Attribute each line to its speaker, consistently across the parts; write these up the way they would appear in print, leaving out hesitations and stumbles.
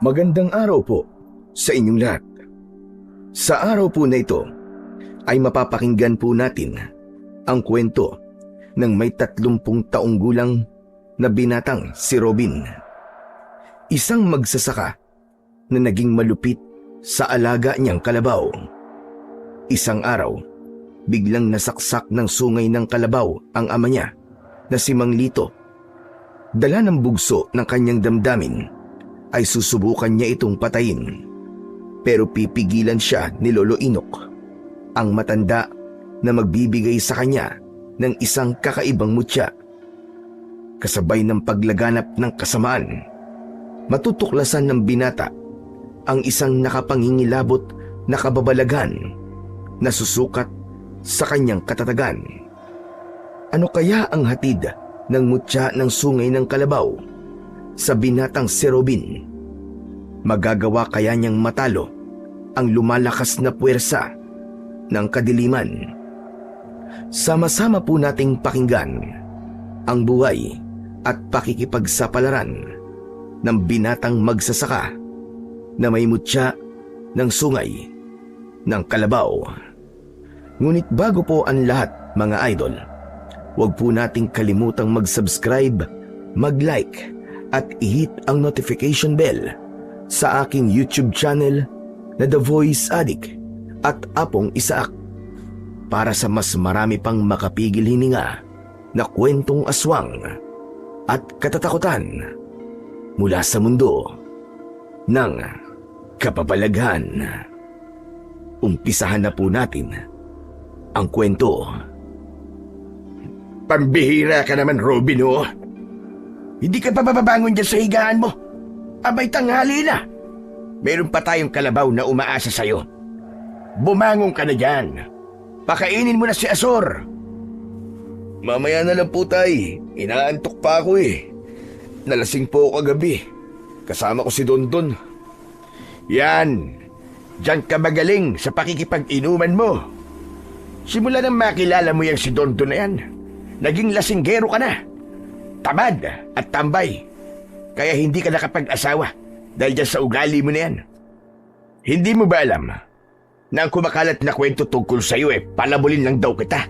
Speaker 1: Magandang araw po sa inyong lahat. Sa araw po na ito ay mapapakinggan po natin ang kwento ng may 30 taong gulang na binatang si Robin. Isang magsasaka na naging malupit sa alaga niyang kalabaw. Isang araw, biglang nasaksak ng sungay ng kalabaw ang ama niya na si Mang Lito. Dala ng bugso ng kanyang damdamin ay susubukan niya itong patayin. Pero pipigilan siya ni Lolo Inok, ang matanda na magbibigay sa kanya ng isang kakaibang mutya. Kasabay ng paglaganap ng kasamaan, matutuklasan ng binata ang isang nakapangingilabot na kababalaghan na susukat sa kanyang katatagan. Ano kaya ang hatid ng mutya ng sungay ng kalabaw sa binatang si Robin? Magagawa kaya niyang matalo ang lumalakas na puwersa ng kadiliman? Sama-sama po nating pakinggan ang buhay at pakikipagsapalaran ng binatang magsasaka na may mutya ng sungay ng kalabaw. Ngunit bago po ang lahat, mga idol, huwag po nating kalimutang mag-subscribe, mag-like at i-hit ang notification bell sa aking YouTube channel na The Voice Addict at Apong Isaak para sa mas marami pang makapigil hininga na kwentong aswang at katatakutan mula sa mundo ng kababalaghan. Umpisahan na po natin ang kwento.
Speaker 2: Pambihira ka naman, Robin, oh. Hindi ka pa babangon dyan sa higaan mo. Abay, tanghali na. Meron pa tayong kalabaw na umaasa sa'yo. Bumangon ka na dyan. Pakainin mo na si Asor.
Speaker 1: Mamaya na lang po, tay. Inaantok pa ako eh. Nalasing po ako kagabi. Kasama ko si Dondon.
Speaker 2: Yan. Diyan ka magaling sa pakikipag-inuman mo. Simula nang makilala mo yung si Dondon na yan, naging lasinggero ka na. Tamad at tambay. Kaya hindi ka nakapag-asawa dahil dyan sa ugali mo na yan. Hindi mo ba alam na ang kumakalat na kwento tungkol sa'yo palabulin lang daw kita?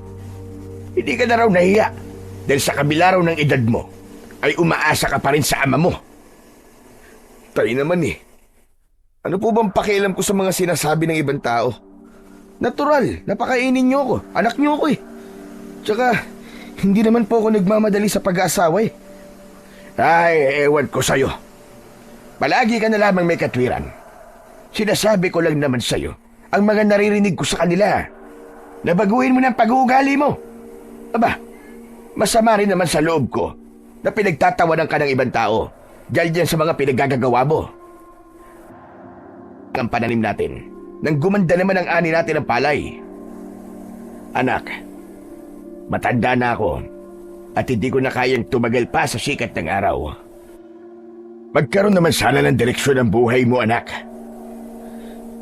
Speaker 2: Hindi ka na raw nahiya dahil sa kabila raw ng edad mo ay umaasa ka pa rin sa ama mo.
Speaker 1: Tay naman eh. Ano po bang pakialam ko sa mga sinasabi ng ibang tao? Natural, napakainin niyo ako. Anak niyo ako eh. Tsaka, hindi naman po ako nagmamadali sa pag-aasawa eh.
Speaker 2: Ay, ewan ko sa'yo. Palagi ka na lamang may katwiran. Sinasabi ko lang naman sa'yo ang mga naririnig ko sa kanila. Nabaguhin mo ng pag-uugali mo. Aba, masama rin naman sa loob ko na pinagtatawanan ka ng ibang tao dahil dyan sa mga pinaggagawa mo. Ang pananim natin nang gumanda naman ang ani natin ng palay. Anak, matanda na ako at hindi ko na kayang tumagal pa sa sikat ng araw. Magkaroon naman sana ng direksyon ang buhay mo, anak.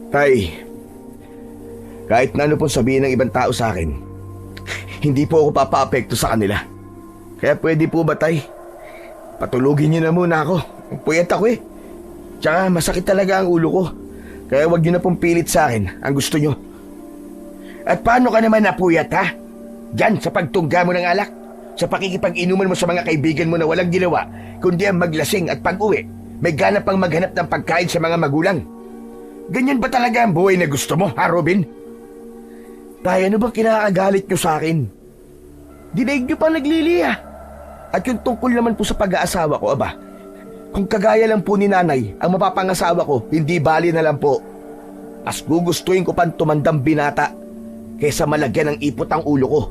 Speaker 1: Tay, kahit na ano pong sabihin ng ibang tao sa akin, hindi po ako papaapekto sa kanila. Kaya pwede po ba, tay? Patulugin niyo na muna ako. Puyat ako eh. Tsaka masakit talaga ang ulo ko. Kaya wag niyo na pong pilit sa akin ang gusto niyo.
Speaker 2: At paano ka naman napuyat, ha? Diyan sa pagtungga mo ng alak, sa pakikipag-inuman mo sa mga kaibigan mo na walang ginawa, kundi ang maglasing at pag-uwi, may ganap pang maghanap ng pagkain sa mga magulang. Ganyan ba talaga ang buhay na gusto mo, ha, Robin?
Speaker 1: Tay, ano bang kinakagalit niyo sa akin? Dinaig niyo pa nagliliya. At yung tungkol naman po sa pag-aasawa ko, aba, kung kagaya lang po ni nanay ang mapapangasawa ko, hindi bali na lang po. Mas gugustuhin ko pang tumandang binata kaysa malagyan ng ipot ang ulo ko.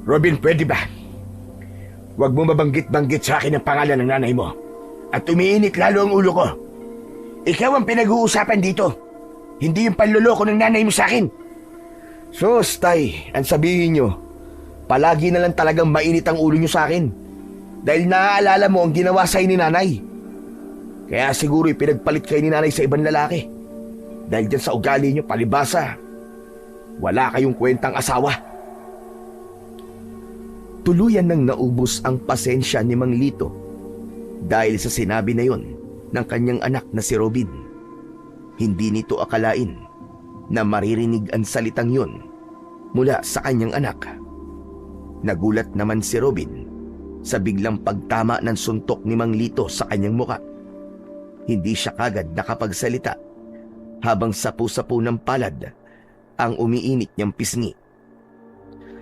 Speaker 2: Robin, pwede ba? Huwag mo mabanggit-banggit sa akin ang pangalan ng nanay mo at umiinit lalo ang ulo ko. Ikaw ang pinag-uusapan dito, hindi yung panloloko ng nanay mo sa akin.
Speaker 1: Sus, tay, ang sabihin nyo, palagi na lang talagang mainit ang ulo nyo sa akin. Dahil naaalala mo ang ginawa sa'yo ni nanay. Kaya siguro pinagpalit kayo ni nanay sa ibang lalaki. Dahil dyan sa ugali nyo, palibasa, wala kayong kwentang asawa. Tuluyan nang naubos ang pasensya ni Mang Lito dahil sa sinabi na yon ng kanyang anak na si Robin. Hindi nito akalain na maririnig ang salitang yun mula sa kanyang anak. Nagulat naman si Robin sa biglang pagtama ng suntok ni Mang Lito sa kanyang muka. Hindi siya kagad nakapagsalita habang sapu-sapu ng palad ang umiinit niyang pisngi.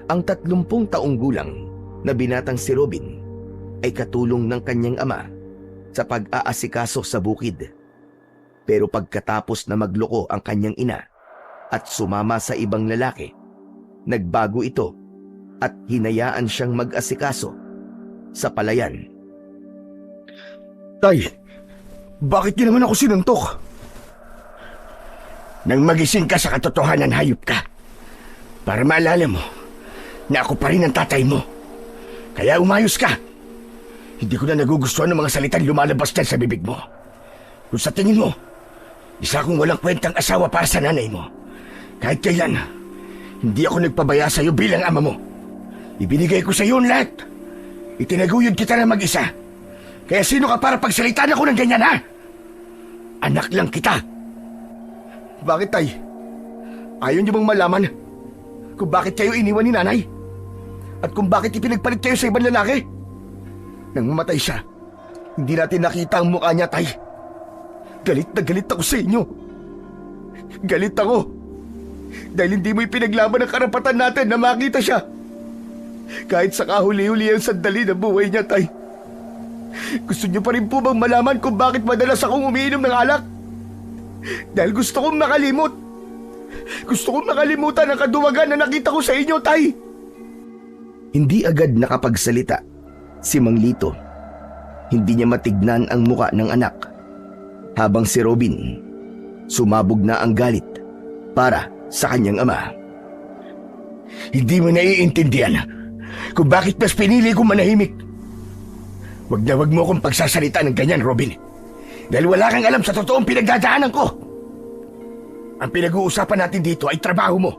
Speaker 1: Ang 30 taong gulang na binatang si Robin ay katulong ng kanyang ama sa pag-aasikaso sa bukid. Pero pagkatapos na magloko ang kanyang ina at sumama sa ibang lalaki, nagbago ito at hinayaan siyang mag-asikaso sa palayan.
Speaker 2: Tay, bakit niyo naman ako sinuntok? Nang magising ka sa katotohanan, hayop ka. Para maalala mo na ako pa rin ang tatay mo. Kaya umayos ka. Hindi ko na nagugustuhan ng mga salitang lumalabas dyan sa bibig mo. Kung sa tingin mo, isa akong walang kwentang asawa para sa nanay mo. Kahit kailan, hindi ako nagpabaya sa'yo bilang ama mo. Ibinigay ko sa iyo ang lahat. Itinaguyod kita na mag-isa. Kaya sino ka para pagsalitaan ako ng ganyan, ha? Anak lang kita. Bakit, tay? Ayaw niyo bang malaman kung bakit kayo iniwan ni nanay? At kung bakit ipinagpalit kayo sa ibang lalaki? Nang mamatay siya, hindi natin nakita ang mukha niya, tay. Galit na galit ako sa inyo. Galit ako. Dahil hindi mo ipinaglaban ang karapatan natin na makita siya. Kahit sa kahuli-huli ang sandali na buhay niya, tay. Gusto niyo pa rin po bang malaman kung bakit madalas akong umiinom ng alak? Dahil gusto kong makalimot. Gusto kong makalimutan ang kaduwagan na nakita ko sa inyo, tay.
Speaker 1: Hindi agad nakapagsalita si Mang Lito. Hindi niya matignan ang muka ng anak. Habang si Robin, sumabog na ang galit para sa kanyang ama.
Speaker 2: Hindi mo naiintindihan kung bakit mas pinili kong manahimik. Wag na wag mo akong pagsasalita ng ganyan, Robin. Dahil wala kang alam sa totoong pinagdadaanan ko. Ang pinag-uusapan natin dito ay trabaho mo,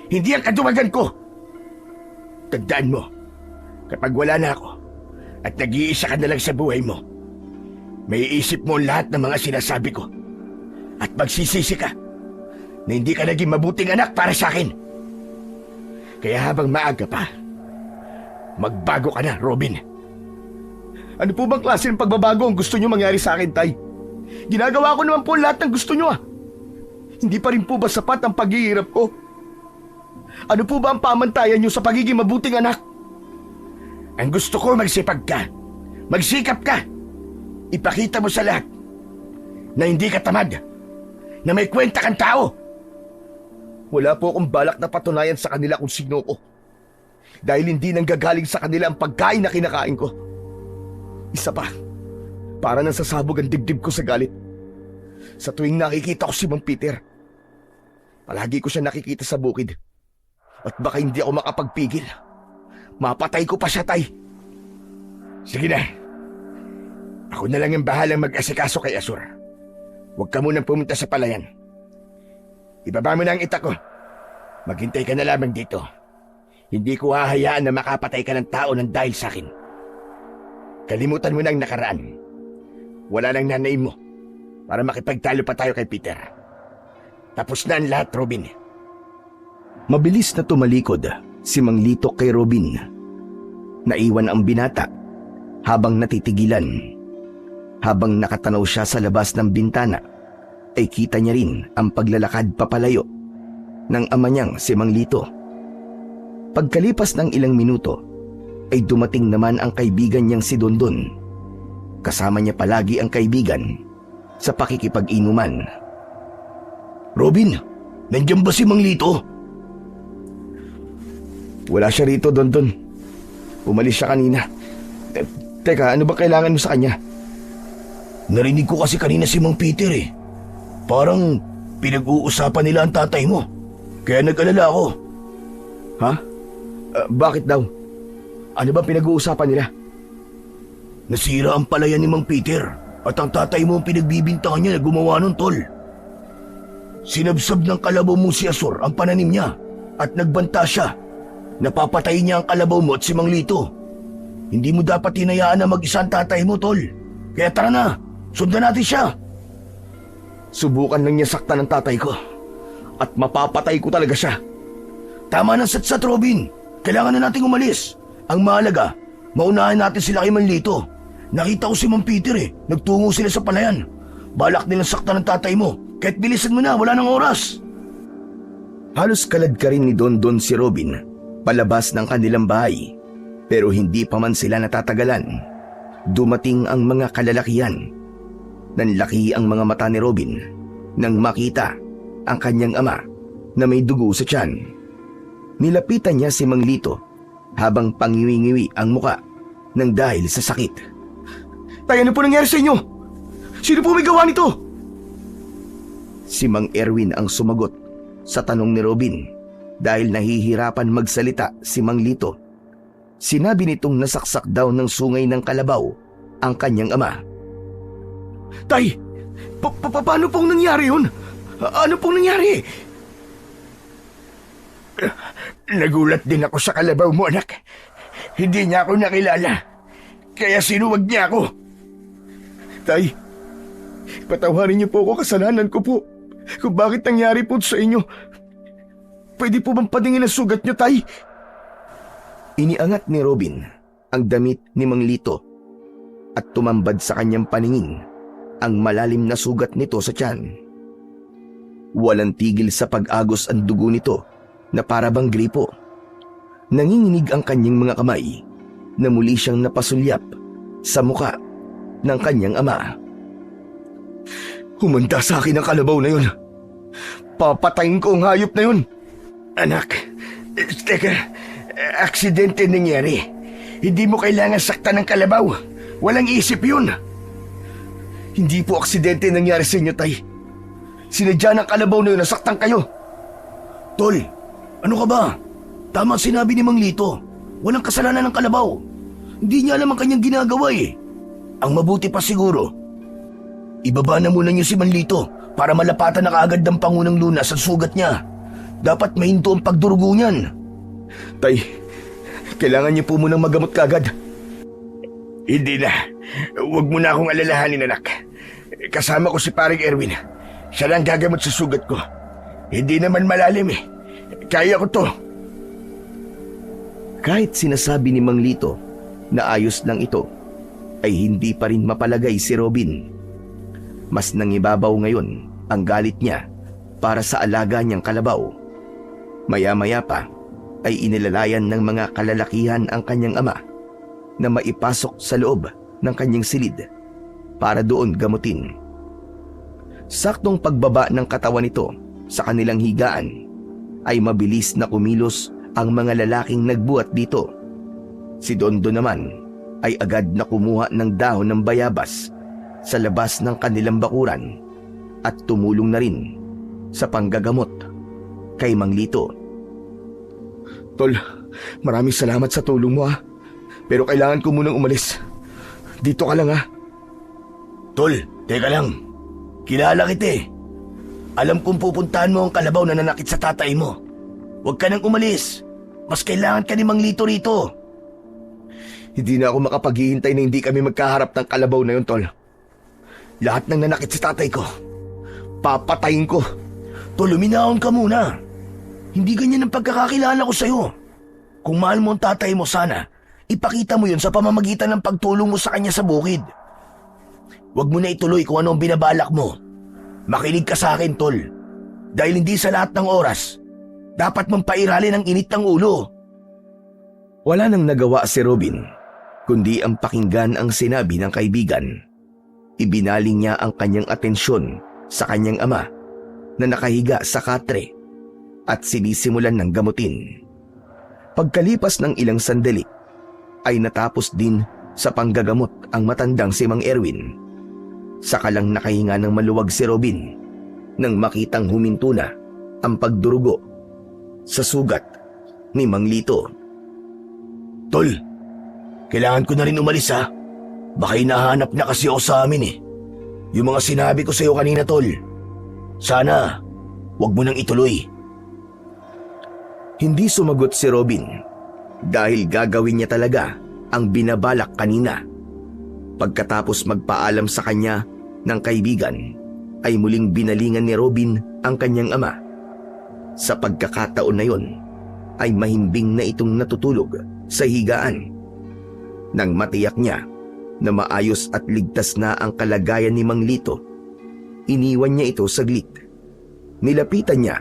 Speaker 2: hindi ang kaduwagan ko. Tandaan mo, kapag wala na ako at nag-iisa ka na lang sa buhay mo, may iisip mo lahat ng mga sinasabi ko at magsisisi ka na hindi ka naging mabuting anak para sa akin. Kaya habang maaga pa, magbago ka na, Robin.
Speaker 3: Ano po bang klase ng pagbabago ang gusto nyo mangyari sa akin, tay? Ginagawa ko naman po lahat ng gusto nyo, ah. Hindi pa rin po ba sapat ang paghihirap ko? Ano po ba ang pamantayan nyo sa pagiging mabuting anak?
Speaker 2: Ang gusto ko, magsipag ka. Magsikap ka. Ipakita mo sa lahat na hindi ka tamad, na may kwenta kang tao.
Speaker 3: Wala po akong balak na patunayan sa kanila kung sino ko. Dahil hindi nanggagaling sa kanila ang pagkain na kinakain ko. Isa pa, para nang sasabog ang dibdib ko sa galit. Sa tuwing nakikita ko si Mang Peter, palagi ko siya nakikita sa bukid. At baka hindi ako makapagpigil. Mapatay ko pa siya, tay.
Speaker 2: Sige na. Ako na lang ang bahalang mag-asikaso kay Asur. Huwag ka munang pumunta sa palayan. Ibaba mo na ang ita ko. Maghintay ka na lamang dito. Hindi ko hahayaan na makapatay ka ng tao ng dahil sa akin. Kalimutan mo na ang nakaraan. Wala lang nanay mo para makipagtalo pa tayo kay Peter. Tapos na ang lahat, Robin.
Speaker 1: Mabilis na tumalikod si Mang Lito kay Robin. Naiwan ang binata habang natitigilan. Habang nakatanaw siya sa labas ng bintana, ay kita niya rin ang paglalakad papalayo ng ama niyang si Mang Lito. Pagkalipas ng ilang minuto, ay dumating naman ang kaibigan niyang si Dondon. Kasama niya palagi ang kaibigan sa pakikipag-inuman.
Speaker 2: Robin, nandiyan ba si Mang Lito?
Speaker 3: Wala siya rito, Dondon. Umalis siya kanina. Teka, ano ba kailangan mo sa kanya?
Speaker 2: Narinig ko kasi kanina si Mang Peter eh. Parang pinag-uusapan nila ang tatay mo. Kaya nag-alala ako.
Speaker 3: Ha? Bakit daw? Ano ba pinag-uusapan nila?
Speaker 2: Nasira ang palayan ni Mang Peter at ang tatay mo ang pinagbibintangan niya na gumawa nun, tol. Sinabsab ng kalabaw mo si Asur ang pananim niya at nagbanta siya. Napapatayin niya ang kalabaw mo at si Mang Lito. Hindi mo dapat hinayaan na mag-isa ang tatay mo, tol. Kaya tara na, Sundan natin siya.
Speaker 3: Subukan lang niya saktan ng tatay ko. At mapapatay ko talaga siya.
Speaker 2: Tama ng satsat, Robin. Kailangan na nating umalis. Ang mahalaga, maunahan natin sila kay Manlito. Nakita ko si Mang Peter Nagtungo sila sa palayan. Balak nilang saktan ng tatay mo. Kahit bilisan mo na, wala nang oras.
Speaker 1: Halos kalad ka rin ni Dondon si Robin palabas ng kanilang bahay. Pero hindi pa man sila natatagalan. Dumating ang mga kalalakihan. Nanlaki ang mga mata ni Robin nang makita ang kanyang ama na may dugo sa tiyan. Nilapitan niya si Mang Lito habang pangiwi-ngiwi ang muka nang dahil sa sakit.
Speaker 3: Tay, ano po nangyari sa inyo? Sino po may gawa nito?
Speaker 1: Si Mang Erwin ang sumagot sa tanong ni Robin dahil nahihirapan magsalita si Mang Lito. Sinabi nitong nasaksak daw ng sungay ng kalabaw ang kanyang ama.
Speaker 3: Tay, paano pong nangyari yun? Ano pong nangyari?
Speaker 2: Nagulat din ako sa kalabaw mo, anak. Hindi niya ako nakilala. Kaya sinuwag niya ako.
Speaker 3: Tay, patawarin niyo po ako, kasalanan ko po. Kung bakit nangyari po sa inyo. Pwede po bang padingin ang sugat niyo, Tay?
Speaker 1: Iniangat ni Robin ang damit ni Mang Lito at tumambad sa kanyang paningin ang malalim na sugat nito sa tiyan. Walang tigil sa pag-agos ang dugo nito na para bang gripo. Nanginginig ang kanyang mga kamay na muli siyang napasulyap sa muka ng kanyang ama.
Speaker 3: Humanda sa akin ang kalabaw na yun. Papatayin ko ang hayop na yun.
Speaker 2: Anak, teka, aksidente nangyari. Hindi mo kailangan saktan ng kalabaw. Walang isip yun.
Speaker 3: Hindi po aksidente nangyari sa inyo, Tay. Sinadya ng kalabaw na yun, nasaktan kayo.
Speaker 2: Tol, ano ka ba? Tama ang sinabi ni Mang Lito. Walang kasalanan ng kalabaw. Hindi niya alam ang kanyang ginagawa Ang mabuti pa siguro, ibaba na muna niyo si Mang Lito para malapatan na kaagad ng Pangunang Luna sa sugat niya. Dapat mahinto ang pagdurugo niyan.
Speaker 3: Tay, kailangan niyo po munang magamot kaagad.
Speaker 2: Hindi na. Huwag mo na akong alalahanin, anak. Kasama ko si paring Erwin. Siya lang gagamot sa sugat ko. Hindi naman malalim Kaya ko to.
Speaker 1: Kahit sinasabi ni Mang Lito na ayos lang ito, ay hindi pa rin mapalagay si Robin. Mas nangibabaw ngayon ang galit niya para sa alaga niyang kalabaw. Maya-maya pa ay inilalayan ng mga kalalakihan ang kanyang ama na maipasok sa loob ng kanyang silid para doon gamutin. Saktong pagbaba ng katawan nito sa kanilang higaan ay mabilis na kumilos ang mga lalaking nagbuhat dito. Si Dondo naman ay agad na kumuha ng dahon ng bayabas sa labas ng kanilang bakuran at tumulong na rin sa panggagamot kay Mang Lito.
Speaker 3: Tol, maraming salamat sa tulong mo Pero kailangan ko munang umalis. Dito ka lang
Speaker 2: Tol, teka lang. Kilala kita Alam kong pupuntahan mo ang kalabaw na nanakit sa tatay mo. Huwag ka nang umalis. Mas kailangan ka ni Mang Lito rito.
Speaker 3: Hindi na ako makapaghihintay na hindi kami magkaharap ng kalabaw na yun, Tol. Lahat ng nanakit sa tatay ko, papatayin ko.
Speaker 2: Tol, luminahon ka muna. Hindi ganyan ang pagkakakilala ko sa'yo. Kung mahal mo ang tatay mo, sana ipakita mo yun sa pamamagitan ng pagtulong mo sa kanya sa bukid. Huwag mo na ituloy kung ano ang binabalak mo. Makinig ka sa akin, Tol. Dahil hindi sa lahat ng oras, dapat mong pairalin ang init ng ulo.
Speaker 1: Wala nang nagawa si Robin, kundi ang pakinggan ang sinabi ng kaibigan. Ibinaling niya ang kanyang atensyon sa kanyang ama na nakahiga sa katre at sinisimulan ng gamutin. Pagkalipas ng ilang sandali, ay natapos din sa panggagamot ang matandang si Mang Erwin. Saka lang nakahinga ng maluwag si Robin nang makitang huminto na ang pagdurugo sa sugat ni Mang Lito.
Speaker 2: Tol, kailangan ko na rin umalis Baka hinahanap na kasi ako sa amin Yung mga sinabi ko sa'yo kanina, Tol. Sana, wag mo nang ituloy.
Speaker 1: Hindi sumagot si Robin dahil gagawin niya talaga ang binabalak kanina. Pagkatapos magpaalam sa kanya ng kaibigan ay muling binalingan ni Robin ang kanyang ama. Sa pagkakataon na yon ay mahimbing na itong natutulog sa higaan. Nang matiyak niya na maayos at ligtas na ang kalagayan ni Mang Lito, iniwan niya ito saglit. Nilapitan niya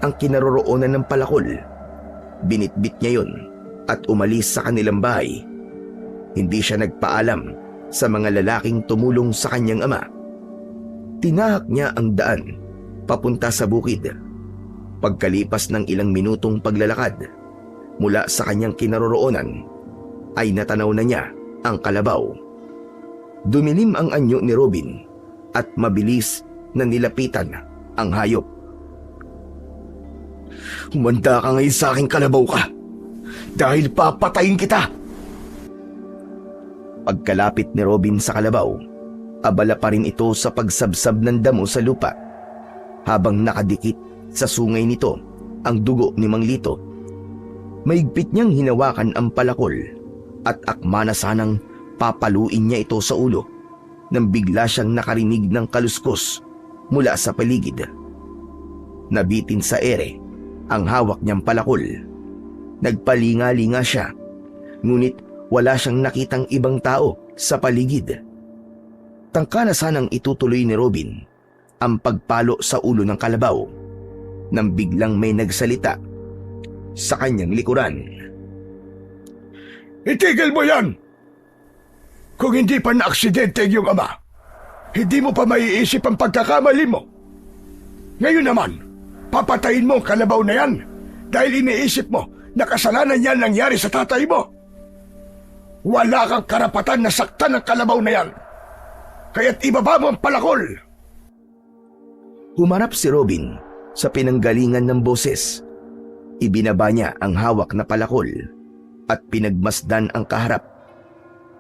Speaker 1: ang kinaroroonan ng palakol. Binitbit niya yon at umalis sa kanilang bahay. Hindi siya nagpaalam sa mga lalaking tumulong sa kanyang ama. Tinahak niya ang daan papunta sa bukid. Pagkalipas ng ilang minutong paglalakad mula sa kanyang kinaroroonan, ay natanaw na niya ang kalabaw. Dumilim ang anyo ni Robin at mabilis na nilapitan ang hayop.
Speaker 3: Humanda ka ngayon sa aking kalabaw ka, dahil papatayin kita.
Speaker 1: Pagkalapit ni Robin sa kalabaw, abala pa rin ito sa pagsabsab ng damo sa lupa, habang nakadikit sa sungay nito ang dugo ni Mang Lito. Mahigpit niyang hinawakan ang palakol at akma na sanang papaluin niya ito sa ulo nang bigla siyang nakarinig ng kaluskos mula sa paligid. Nabitin sa ere ang hawak niyang palakol. Nagpalinga-linga siya, ngunit wala siyang nakitang ibang tao sa paligid. Tangka na sanang itutuloy ni Robin ang pagpalo sa ulo ng kalabaw nang biglang may nagsalita sa kanyang likuran.
Speaker 2: Itigil mo yan! Kung hindi pa na-aksidente ang iyong ama, hindi mo pa maiisip ang pagkakamali mo. Ngayon naman, papatayin mo ang kalabaw na yan dahil iniisip mo na kasalanan yan nangyari sa tatay mo. Wala kang karapatan na saktan ang kalabaw na yan, kaya't ibaba mo ang palakol.
Speaker 1: Humarap si Robin sa pinanggalingan ng boses. Ibinaba niya ang hawak na palakol at pinagmasdan ang kaharap.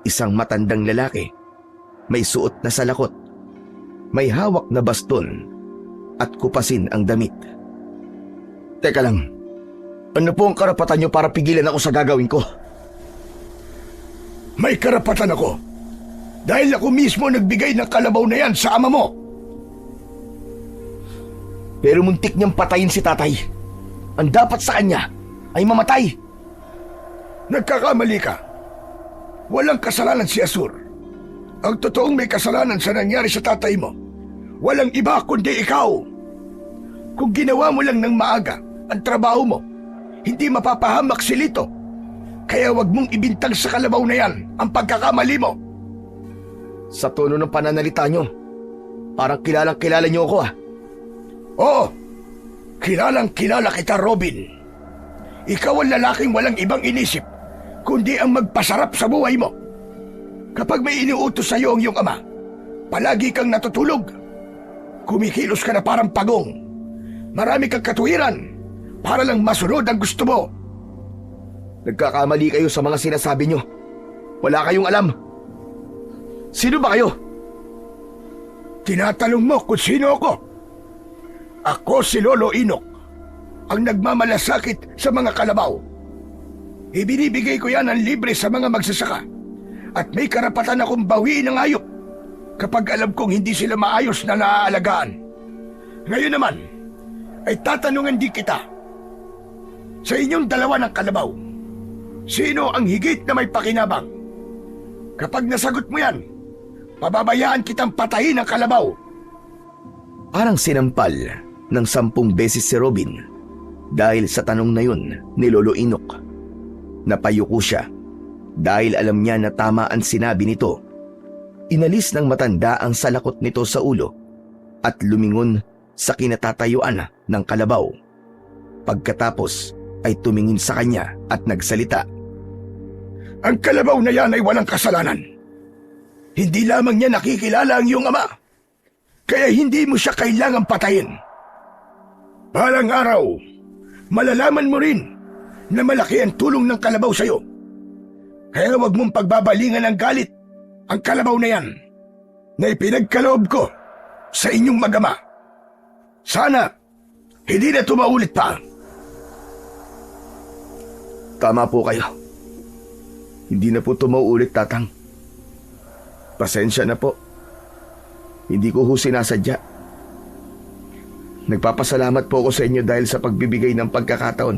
Speaker 1: Isang matandang lalaki, may suot na salakot, may hawak na baston at kupasin ang damit.
Speaker 3: Teka lang, ano po ang karapatan niyo para pigilan ako sa gagawin ko?
Speaker 2: May karapatan ako dahil ako mismo nagbigay ng kalabaw na yan sa ama mo.
Speaker 3: Pero muntik niyang patayin si tatay. Ang dapat sa kanya ay mamatay.
Speaker 2: Nagkakamali ka. Walang kasalanan si Asur. Ang totoong may kasalanan sa nangyari sa tatay mo, walang iba kundi ikaw. Kung ginawa mo lang ng maaga ang trabaho mo, hindi mapapahamak si Lito. Kaya wag mong ibintang sa kalabaw na yan ang pagkakamali mo.
Speaker 3: Sa tono ng pananalita niyo, parang kilalang-kilala niyo ako ah.
Speaker 2: Oo, kilalang-kilala kita, Robin. Ikaw ang lalaking walang ibang inisip kundi ang magpasarap sa buhay mo. Kapag may iniutos sa iyo ang iyong ama, palagi kang natutulog. Kumikilos ka na parang pagong. Marami kang katuwiran para lang masunod ang gusto mo.
Speaker 3: Nagkakamali kayo sa mga sinasabi niyo. Wala kayong alam. Sino ba kayo?
Speaker 2: Tinatanong mo kung sino ako? Ako si Lolo Inok, ang nagmamalasakit sa mga kalabaw. Ibinibigay ko yan ang libre sa mga magsasaka at may karapatan akong bawiin ang hayop kapag alam kong hindi sila maayos na naaalagaan. Ngayon naman, ay tatanungan din kita. Sa inyong dalawa ng kalabaw, sino ang higit na may pakinabang? Kapag nasagot mo yan, pababayaan kitang patayin ang kalabaw.
Speaker 1: Parang sinampal ng 10 beses si Robin dahil sa tanong na yun ni Lolo Inok. Napayuko siya dahil alam niya na tama ang sinabi nito. Inalis ng matanda ang salakot nito sa ulo at lumingon sa kinatatayuan ng kalabaw. Pagkatapos ay tumingin sa kanya at nagsalita.
Speaker 2: Ang kalabaw na yan ay walang kasalanan. Hindi lamang niya nakikilala ang iyong ama, kaya hindi mo siya kailangang patayin. Balang araw, malalaman mo rin na malaki ang tulong ng kalabaw sa iyo. Kaya huwag mong pagbabalingan ng galit ang kalabaw na yan na ipinagkaloob ko sa inyong mag-ama. Sana hindi na tumaulit pa.
Speaker 3: Tama po kayo. Hindi na po ito mauulit, Tatang. Pasensya na po. Hindi ko ho sinasadya. Nagpapasalamat po ako sa inyo dahil sa pagbibigay ng pagkakataon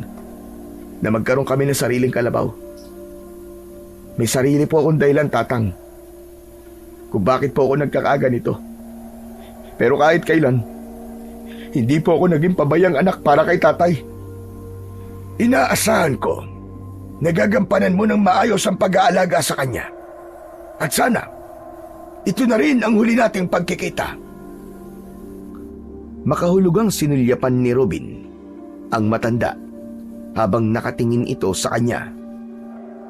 Speaker 3: na magkaroon kami ng sariling kalabaw. May sarili po akong dahilan, Tatang, kung bakit po ako nagkakaganito. Pero kahit kailan, hindi po ako naging pabayang anak para kay Tatay.
Speaker 2: Inaasahan ko, nagagampanan mo ng maayos ang pag-aalaga sa kanya. At sana, ito na rin ang huli nating pagkikita.
Speaker 1: Makahulugang sinulyapan ni Robin ang matanda habang nakatingin ito sa kanya.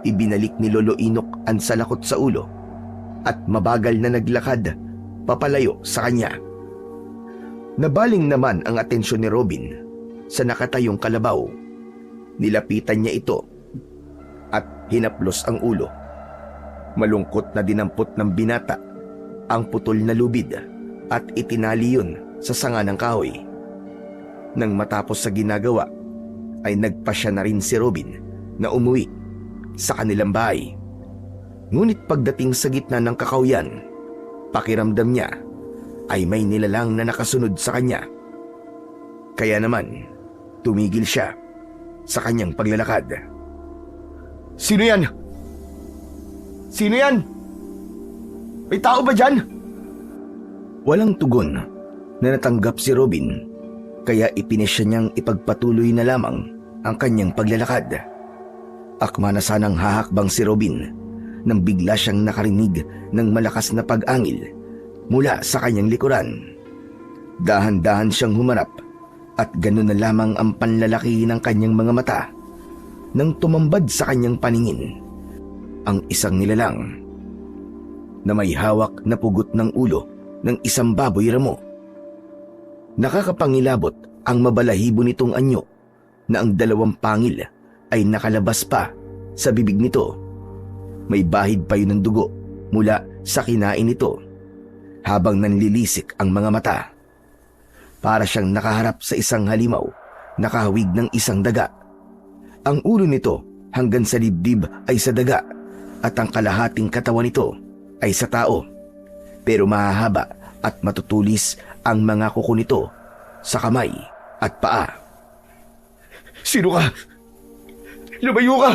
Speaker 1: Ibinalik ni Lolo Inok ang salakot sa ulo at mabagal na naglakad papalayo sa kanya. Nabaling naman ang atensyon ni Robin sa nakatayong kalabaw. Nilapitan niya ito at hinaplos ang ulo. Malungkot na dinampot ng binata ang putol na lubid at itinali yun sa sanga ng kahoy. Nang matapos sa ginagawa, ay nagpasya na rin si Robin na umuwi sa kanilang bahay. Ngunit pagdating sa gitna ng kakawyan, pakiramdam niya ay may nilalang na nakasunod sa kanya. Kaya naman, tumigil siya sa kanyang paglalakad.
Speaker 3: Sino yan? Sino yan? May tao ba dyan?
Speaker 1: Walang tugon na natanggap si Robin, kaya ipinesya niyang ipagpatuloy na lamang ang kanyang paglalakad. Akma na sanang hahakbang si Robin nang bigla siyang nakarinig ng malakas na pag-angil mula sa kanyang likuran. Dahan-dahan siyang humarap at ganoon na lamang ang panlalaki ng kanyang mga mata nang tumambad sa kanyang paningin ang isang nilalang na may hawak na pugot ng ulo ng isang baboy ramo. Nakakapangilabot ang mabalahibo nitong anyo na ang dalawang pangil ay nakalabas pa sa bibig nito. May bahid pa yun ng dugo mula sa kinain nito habang nanlilisik ang mga mata. Para siyang nakaharap sa isang halimaw, nakahawig ng isang daga. Ang ulo nito hanggang sa dibdib ay sa daga at ang kalahating katawan nito ay sa tao. Pero mahahaba at matutulis ang mga kuko nito sa kamay at paa.
Speaker 3: Sino ka? Lumayo ka!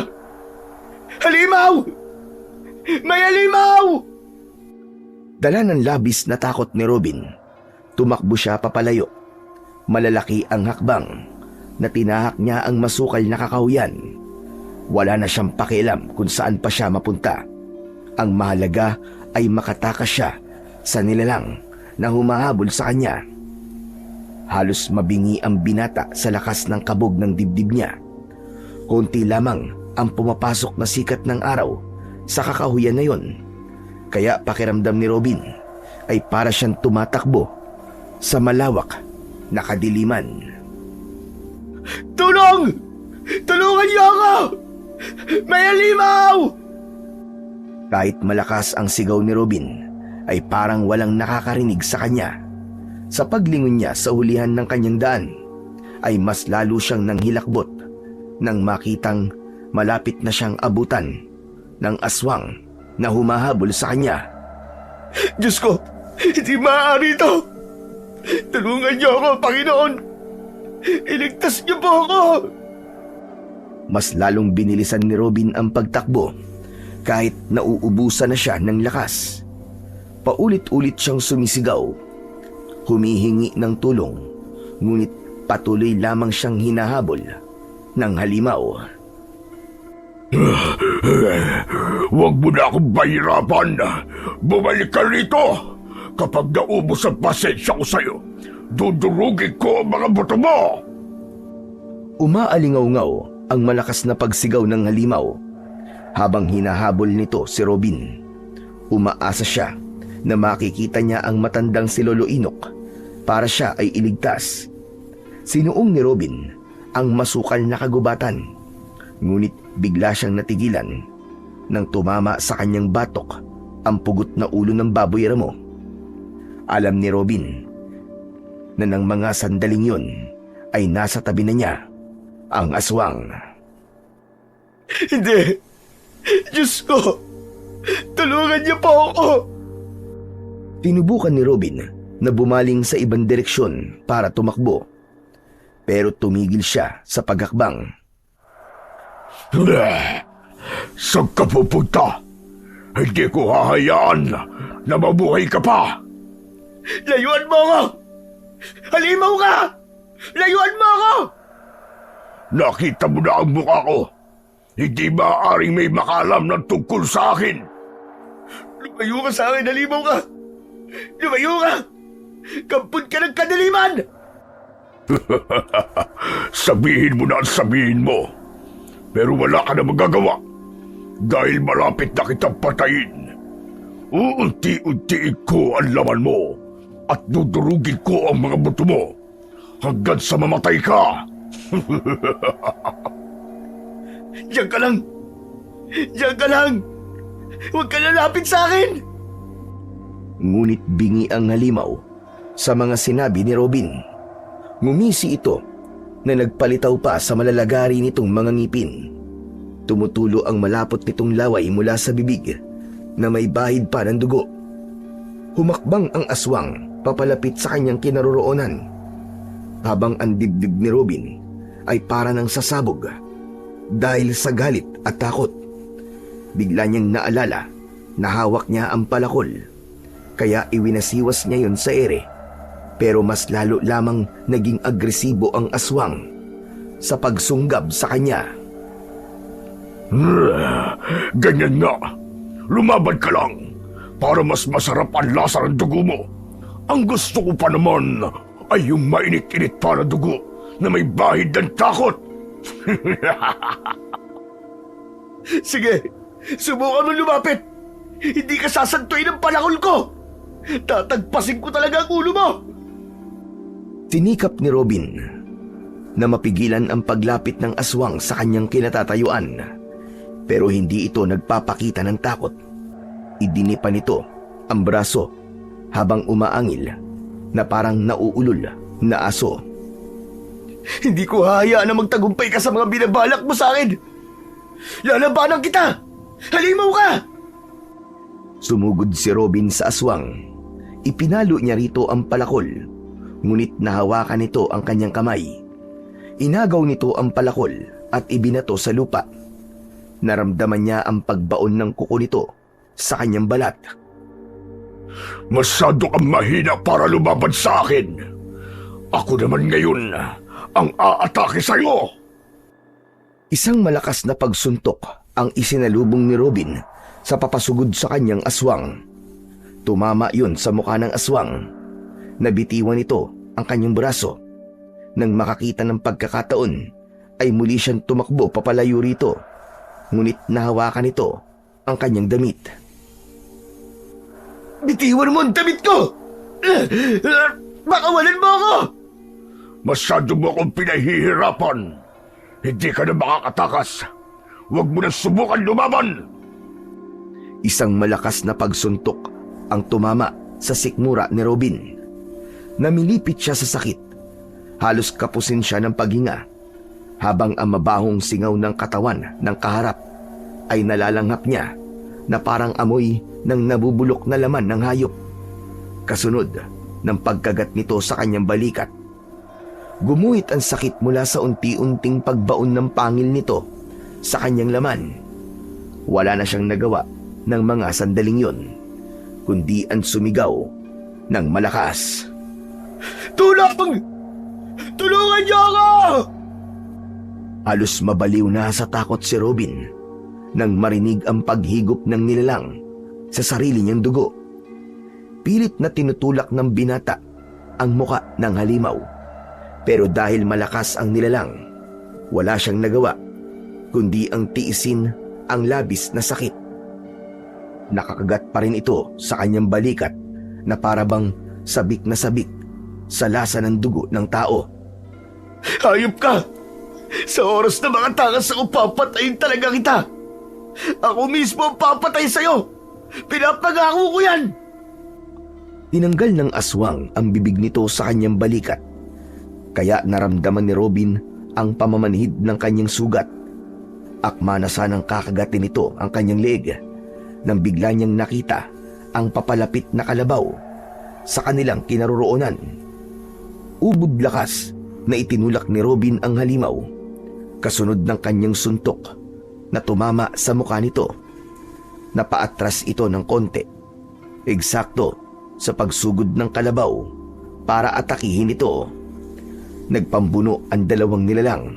Speaker 3: Halimaw! May halimaw!
Speaker 1: Dala ng labis na takot ni Robin, tumakbo siya papalayo. Malalaki ang hakbang na tinahak niya ang masukal na kakahuyan. Wala na siyang pakialam kung saan pa siya mapunta. Ang mahalaga ay makatakas siya sa nilalang na humahabol sa kanya. Halos mabingi ang binata sa lakas ng kabog ng dibdib niya. Konti lamang ang pumapasok na sikat ng araw sa kakahuyan na yon. Kaya pakiramdam ni Robin ay para siyang tumatakbo sa malawak na kadiliman.
Speaker 3: Tulong! Tulungan niyo ako! May halimaw!
Speaker 1: Kahit malakas ang sigaw ni Robin, ay parang walang nakakarinig sa kanya. Sa paglingon niya sa hulihan ng kanyang daan, ay mas lalo siyang nanghilakbot nang makitang malapit na siyang abutan ng aswang na humahabol sa kanya.
Speaker 3: Diyos ko, hindi maaari ito! Tulungan niyo ako, Panginoon! Iligtas niyo po ako!
Speaker 1: Mas lalong binilisan ni Robin ang pagtakbo kahit nauubusan na siya ng lakas. Paulit-ulit siyang sumisigaw, humihingi ng tulong, ngunit patuloy lamang siyang hinahabol ng halimaw.
Speaker 2: Huwag mo na akong bahirapan. Bumalik ka rito. Kapag naubos ang pasensya ko sa'yo, dudurugin ko ang mga buto mo.
Speaker 1: Umaalingaw-ngaw ang malakas na pagsigaw ng halimaw. Habang hinahabol nito si Robin, umaasa siya na makikita niya ang matandang si Lolo Inok para siya ay iligtas. Sinuong ni Robin ang masukal na kagubatan, ngunit bigla siyang natigilan nang tumama sa kanyang batok ang pugot na ulo ng baboy ramo. Alam ni Robin na ng mga sandaling yun ay nasa tabi na niya ang aswang.
Speaker 3: Hindi! Diyos ko! Tulungan niyo po ako!
Speaker 1: Tinubukan ni Robin na bumaling sa ibang direksyon para tumakbo. Pero tumigil siya sa paghakbang.
Speaker 2: Saan ka pupunta? Hindi ko hahayaan na mabuhay ka pa!
Speaker 3: Layuan mo ako! Halimaw ka! Layuan mo ako!
Speaker 2: Nakita mo na ang mukha ko. Hindi maaaring may makalam ng tungkol sa akin.
Speaker 3: Lumayo ka sa akin, halimaw ka! Lumayo ka! Kampun ka ng kadiliman!
Speaker 2: Sabihin mo na ang sabihin mo. Pero wala ka na magagawa. Dahil malapit na kitang patayin. Uunti-untiin ko ang laman mo at dudurugin ko ang mga buto mo hanggang sa mamatay ka.
Speaker 3: Diyan ka lang! Diyan ka lang! Huwag ka lalapit sa akin!
Speaker 1: Ngunit bingi ang halimaw sa mga sinabi ni Robin. Ngumisi ito na nagpalitaw pa sa malalagari nitong mga ngipin. Tumutulo ang malapot nitong laway mula sa bibig na may bahid pa ng dugo. Humakbang ang aswang papalapit sa kanyang kinaroroonan, habang ang dibdib ni Robin ay para ng sasabog dahil sa galit at takot. Bigla niyang naalala na hawak niya ang palakol, kaya iwinasiwas niya yon sa ere. Pero mas lalo lamang naging agresibo ang aswang sa pagsunggab sa kanya.
Speaker 2: Ganyan nga. Lumaban ka lang para mas masarap ang lasa ng dugo mo. Ang gusto ko pa naman ay yung mainit-init para dugo na may bahid ng takot.
Speaker 3: Sige, subukan mo lumapit! Hindi ka sasantuin ng palakol ko! Tatagpasin ko talaga ang ulo mo!
Speaker 1: Tinikap ni Robin na mapigilan ang paglapit ng aswang sa kanyang kinatatayuan, pero hindi ito nagpapakita ng takot. Idinipa nito ang braso habang umaangil na parang nauulol na aso.
Speaker 3: Hindi ko hahayaan na magtagumpay ka sa mga binabalak mo sa akin! Lalabanan kita! Halimaw ka!
Speaker 1: Sumugod si Robin sa aswang. Ipinalo niya rito ang palakol, ngunit nahawakan nito ang kanyang kamay. Inagaw nito ang palakol at ibinato sa lupa. Naramdaman niya ang pagbaon ng kuko nito sa kanyang balat.
Speaker 2: Masyado kang mahina para lumaban sa akin. Ako naman ngayon ang aatake sa'yo.
Speaker 1: Isang malakas na pagsuntok ang isinalubong ni Robin sa papasugod sa kanyang aswang. Tumama yun sa mukha ng aswang. Nabitiwan nito ang kanyang braso. Nang makakita ng pagkakataon, ay muli siyang tumakbo papalayo rito. Ngunit nahawakan nito ang kanyang damit.
Speaker 3: Bitiwan mo ang damit ko! Makawalan mo ako!
Speaker 2: Masyado mo akong pinahihirapan. Hindi ka na makakatakas. Huwag mo na subukan lumaban.
Speaker 1: Isang malakas na pagsuntok ang tumama sa sikmura ni Robin. Namilipit siya sa sakit. Halos kapusin siya ng paghinga, habang ang mabahong singaw ng katawan ng kaharap ay nalalanghap niya na parang amoy ng nabubulok na laman ng hayop. Kasunod ng pagkagat nito sa kanyang balikat. Gumuhit ang sakit mula sa unti-unting pagbaon ng pangil nito sa kanyang laman. Wala na siyang nagawa ng mga sandaling yon, kundi ang sumigaw ng malakas.
Speaker 3: Tulong! Tulungan niyo ako!
Speaker 1: Halos mabaliw na sa takot si Robin nang marinig ang paghigop ng nilalang sa sarili niyang dugo. Pilit na tinutulak ng binata ang muka ng halimaw. Pero dahil malakas ang nilalang, wala siyang nagawa kundi ang tiisin ang labis na sakit. Nakakagat pa rin ito sa kanyang balikat na parabang sabik na sabik sa lasa ng dugo ng tao.
Speaker 3: Hayop ka! Sa oras na mga takas ako, papatayin talaga kita! Ako mismo ang papatay sa'yo! Pinapangako ko yan!
Speaker 1: Tinanggal ng aswang ang bibig nito sa kanyang balikat, kaya naramdaman ni Robin ang pamamanhid ng kanyang sugat. Akma na sanang kakagatin nito ang kanyang leeg nang bigla niyang nakita ang papalapit na kalabaw sa kanilang kinaroroonan. Ubod lakas na itinulak ni Robin ang halimaw, kasunod ng kanyang suntok na tumama sa mukha nito. Napaatras ito ng konti, eksakto sa pagsugod ng kalabaw para atakihin ito. Nagpambuno ang dalawang nilalang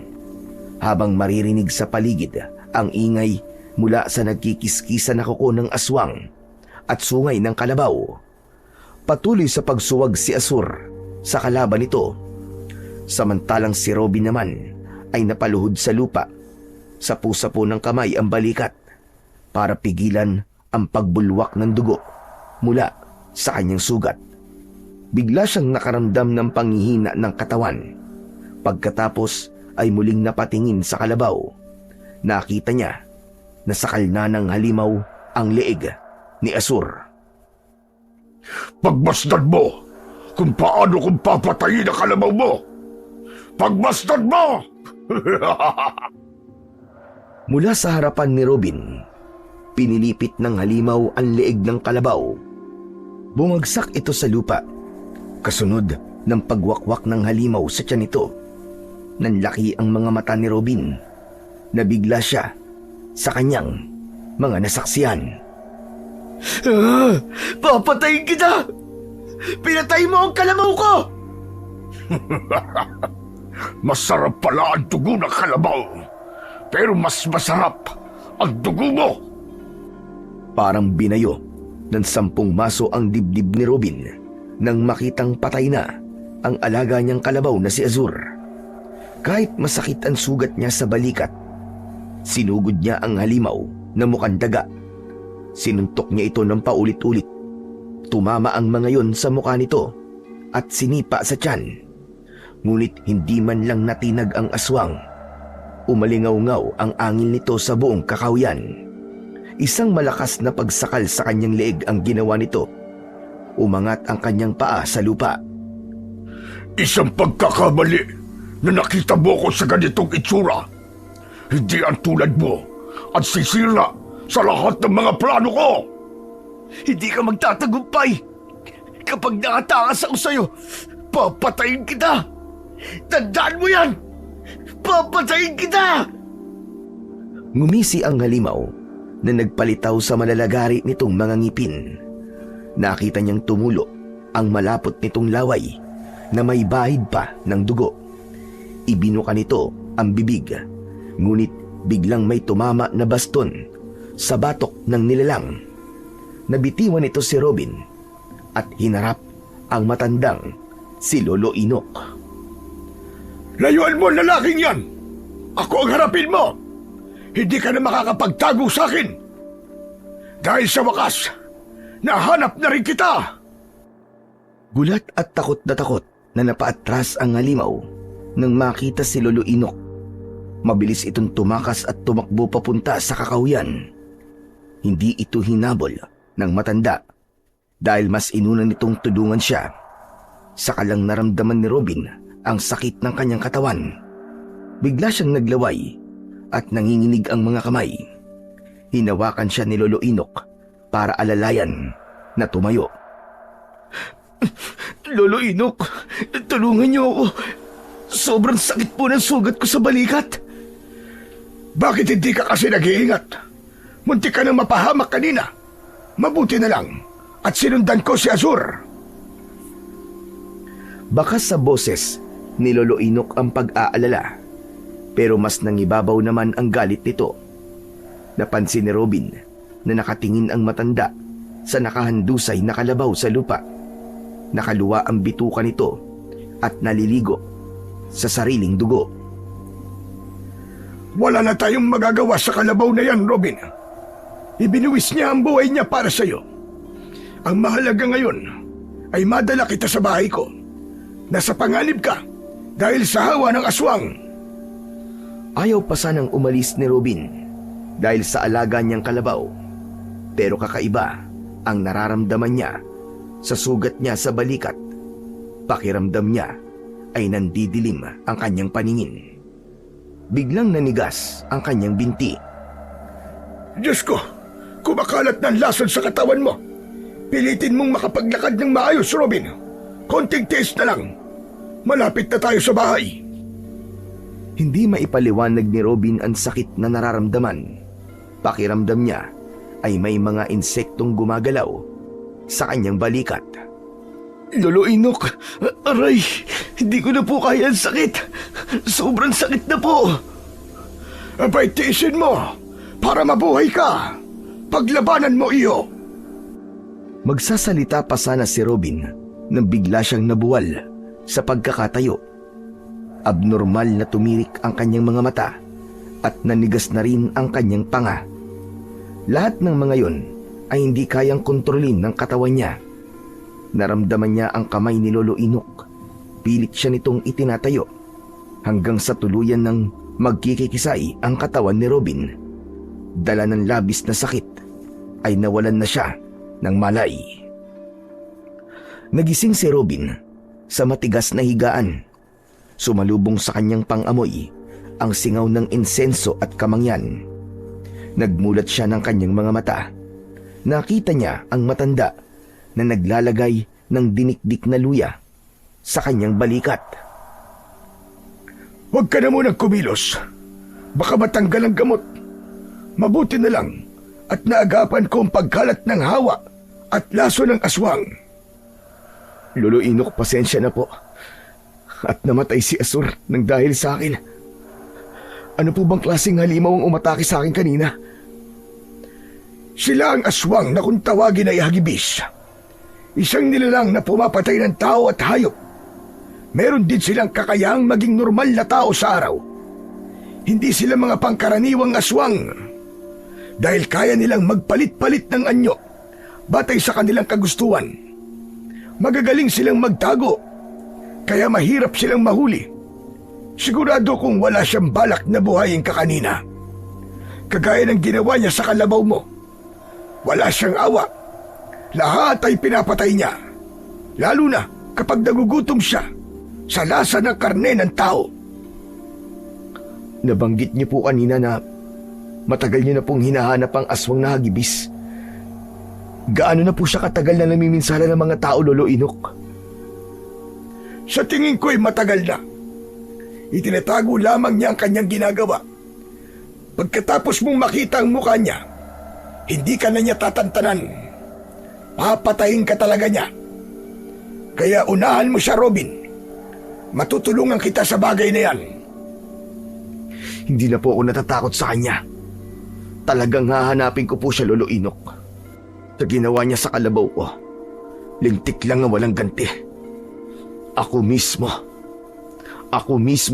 Speaker 1: habang maririnig sa paligid ang ingay mula sa nagkikiskisa na kuko ng aswang at sungay ng kalabaw. Patuloy sa pagsuwag si Azur sa kalaban nito, samantalang si Robin naman ay napaluhod sa lupa. Sapu-sapu ng kamay ang balikat para pigilan ang pagbulwak ng dugo mula sa kanyang sugat. Bigla siyang nakaramdam ng panghihina ng katawan. Pagkatapos ay muling napatingin sa kalabaw. Nakita niya na sakal na ng halimaw ang leeg ni Azur.
Speaker 2: Pagmasdan mo kung paano kung papatayin ang kalabaw mo! Pagmasdan mo!
Speaker 1: Mula sa harapan ni Robin, pinilipit ng halimaw ang leeg ng kalabaw. Bumagsak ito sa lupa, kasunod ng pagwakwak ng halimaw sa tiyan nito. Nanlaki ang mga mata ni Robin. Nabigla siya sa kanyang mga nasaksihan.
Speaker 3: Papatayin kita! Pinatay mo ang kalabaw ko!
Speaker 2: Masarap pala ang dugo ng kalabaw, pero mas masarap ang dugo mo!
Speaker 1: Parang binayo ng 10 maso ang dibdib ni Robin nang makitang patay na ang alaga niyang kalabaw na si Azur. Kahit masakit ang sugat niya sa balikat, sinugod niya ang halimaw na mukhang daga. Sinuntok niya ito ng paulit-ulit. Tumama ang mga yon sa mukha nito at sinipa sa tiyan. Ngunit hindi man lang natinag ang aswang. Umalingaw-ngaw ang angin nito sa buong kakahuyan. Isang malakas na pagsakal sa kanyang leeg ang ginawa nito. Umangat ang kanyang paa sa lupa.
Speaker 2: Isang pagkakamali na nakita mo ko sa ganitong itsura. Hindi ang tulad mo at sisira sa lahat ng mga plano ko.
Speaker 3: Hindi ka magtatagumpay. Kapag nakatakas ako sa'yo, papatayin kita! Tandaan mo yan! Papatayin kita!
Speaker 1: Ngumisi ang halimaw na nagpalitaw sa malalagari nitong mga ngipin. Nakita niyang tumulo ang malapot nitong laway na may bahid pa ng dugo. Ibinuka nito ang bibig, ngunit biglang may tumama na baston sa batok ng nilalang. Nabitiwan nito si Robin at hinarap ang matandang si Lolo Inok.
Speaker 2: Layuan mo ang lalaking yan! Ako ang harapin mo! Hindi ka na makakapagtago sa akin! Dahil sa wakas, nahanap na rin kita!
Speaker 1: Gulat at takot na napaatras ang halimaw nang makita si Lolo Inok. Mabilis itong tumakas at tumakbo papunta sa kakahuyan. Hindi ito hinabol ng matanda dahil mas inuna nitong tulungan siya. Saka lang naramdaman ni Robin ang sakit ng kanyang katawan. Bigla siyang naglaway at nanginginig ang mga kamay. Hinawakan siya ni Lolo Inok para alalayan na tumayo.
Speaker 3: Lolo Inok, tulungan niyo ako. Sobrang sakit po ng sugat ko sa balikat.
Speaker 2: Bakit hindi ka kasi nag-iingat? Muntik ka nang mapahamak kanina. Mabuti na lang at sinundan ko si Azur.
Speaker 1: Bakas sa boses ni Lolo Inok ang pag-aalala, pero mas nangibabaw naman ang galit nito. Napansin ni Robin na nakatingin ang matanda sa nakahandusay na kalabaw sa lupa. Nakaluwa ang bituka nito at naliligo sa sariling dugo.
Speaker 2: Wala na tayong magagawa sa kalabaw na yan, Robin. Ibinuwis niya ang buhay niya para sa'yo. Ang mahalaga ngayon ay madala kita sa bahay ko. Nasa panganib ka dahil sa hawa ng aswang.
Speaker 1: Ayaw pa sanang umalis ni Robin dahil sa alaga niyang kalabaw. Pero kakaiba ang nararamdaman niya sa sugat niya sa balikat. Pakiramdam niya ay nandidilim ang kanyang paningin. Biglang nanigas ang kanyang binti.
Speaker 2: Diyos ko, kumakalat ng lason sa katawan mo. Pilitin mong makapaglakad ng maayos, Robin. Konting tiis na lang. Malapit na tayo sa bahay.
Speaker 1: Hindi maipaliwanag ni Robin ang sakit na nararamdaman. Pakiramdam niya ay may mga insektong gumagalaw sa kanyang balikat. Lolo Inok, aray, hindi ko na po kaya ang sakit. Sobrang sakit na po.
Speaker 2: Abay, tiisin mo para mabuhay ka. Paglabanan mo iyo.
Speaker 1: Magsasalita pa sana si Robin nang bigla siyang nabuwal sa pagkakatayo. Abnormal na tumirik ang kanyang mga mata at nanigas na rin ang kanyang panga. Lahat ng mga yon ay hindi kayang kontrolin ng katawan niya. Naramdaman niya ang kamay ni Lolo Inok. Pilit siya nitong itinatayo hanggang sa tuluyan ng magkikikisay ang katawan ni Robin. Dala ng labis na sakit ay nawalan na siya ng malay. Nagising si Robin sa matigas na higaan. Sumalubong sa kanyang pang-amoy ang singaw ng insenso at kamangyan. Nagmulat siya ng kanyang mga mata. Nakita niya ang matanda na naglalagay ng dinikdik na luya sa kanyang balikat.
Speaker 2: Huwag ka na munang kumilos. Baka matanggal ang gamot. Mabuti na lang at naagapan ko ang pagkalat ng hawa at laso ng aswang.
Speaker 1: Lolo Inok, pasensya na po. At namatay si Asur nang dahil sa akin. Ano po bang klaseng halimaw ang umatake sa akin kanina?
Speaker 2: Sila ang aswang na kung tawagin ay hagibis. Isang nilalang na pumapatay ng tao at hayop. Meron din silang kakayahang maging normal na tao sa araw. Hindi sila mga pangkaraniwang aswang. Dahil kaya nilang magpalit-palit ng anyo batay sa kanilang kagustuhan. Magagaling silang magtago, kaya mahirap silang mahuli. Sigurado kung wala siyang balak na buhayin ka kanina. Kagaya ng ginawa niya sa kalabaw mo. Wala siyang awa. Lahat ay pinapatay niya. Lalo na kapag nagugutom siya sa lasa ng karne ng tao.
Speaker 1: Nabanggit niyo po kanina na matagal niyo na pong hinahanap ang aswang na hagibis. Gaano na po siya katagal na namiminsala ng mga tao, Lolo Inok?
Speaker 2: Sa tingin ko'y matagal na. Itinatago lamang niya ang kanyang ginagawa. Pagkatapos mong makita ang mukha niya, hindi ka na niya tatantanan. Papatayin ka talaga niya. Kaya unahan mo siya, Robin. Matutulungan kita sa bagay na yan.
Speaker 1: Hindi na po ako natatakot sa kanya. Talagang hahanapin ko po siya, Lolo Inok. Sa ginawa niya sa kalabaw ko, lintik lang na walang ganti. Ako mismo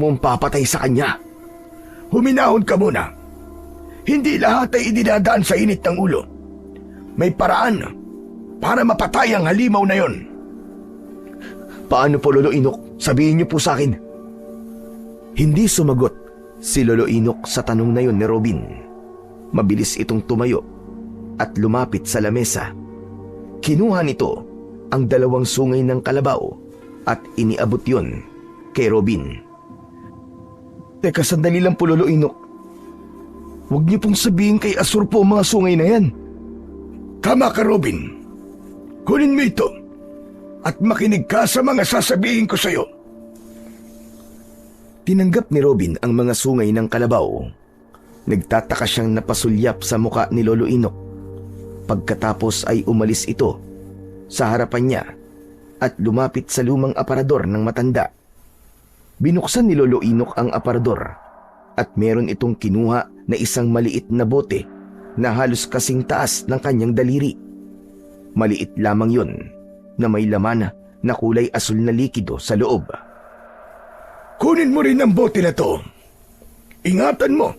Speaker 1: ang papatay sa kanya.
Speaker 2: Huminahon ka muna. Hindi lahat ay idinadaan sa init ng ulo. May paraan para mapatay ang halimaw na yon.
Speaker 1: Paano po, Lolo Inok? Sabihin niyo po sa akin. Hindi sumagot si Lolo Inok sa tanong na yon ni Robin. Mabilis itong tumayo at lumapit sa lamesa. Kinuha nito ang 2 sungay ng kalabaw at iniabot yon kay Robin. Teka, sandali lang po, Lolo Inok. Huwag niyo pong sabihin kay Asur po ang mga sungay na yan.
Speaker 2: Tama ka, Robin. Kunin mo ito at makinig ka sa mga sasabihin ko sa'yo.
Speaker 1: Tinanggap ni Robin ang mga sungay ng kalabaw. Nagtataka siyang napasulyap sa muka ni Lolo Inok. Pagkatapos ay umalis ito sa harapan niya at lumapit sa lumang aparador ng matanda. Binuksan ni Lolo Inok ang aparador at meron itong kinuha na isang maliit na bote na halos kasing taas ng kanyang daliri. Maliit lamang yun na may laman na kulay asul na likido sa loob.
Speaker 2: Kunin mo rin ang bote na to. Ingatan mo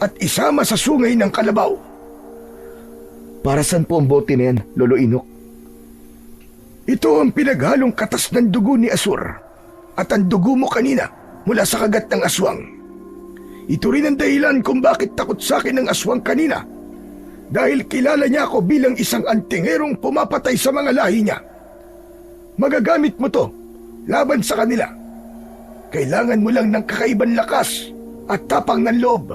Speaker 2: at isama sa sungay ng kalabaw.
Speaker 1: Para saan po ang bote na yan, Lolo Inok?
Speaker 2: Ito ang pinaghalong katas ng dugo ni Asur at ang dugo mo kanina mula sa kagat ng aswang. Ito rin ang dahilan kung bakit takot sa akin ng aswang kanina. Dahil kilala niya ako bilang isang antingerong pumapatay sa mga lahi niya. Magagamit mo to laban sa kanila. Kailangan mo lang ng kakaibang lakas at tapang ng loob.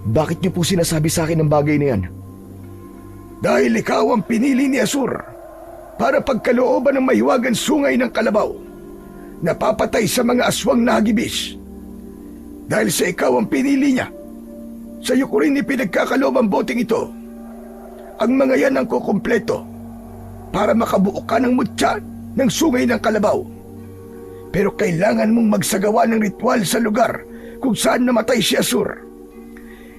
Speaker 1: Bakit niyo po sinasabi sa akin ang bagay na yan?
Speaker 3: Dahil ikaw ang pinili ni Asur para pagkalooban ng mahiwagang sungay ng kalabaw, napapatay sa mga aswang na hagibis. Dahil sa ikaw ang pinili niya, sa iyo ko rin ipinagkakaloob ang boteng ito. Ang mga yan ang kukumpleto para makabuo ka ng mutya ng sungay ng kalabaw. Pero kailangan mong magsagawa ng ritual sa lugar kung saan namatay si Asur.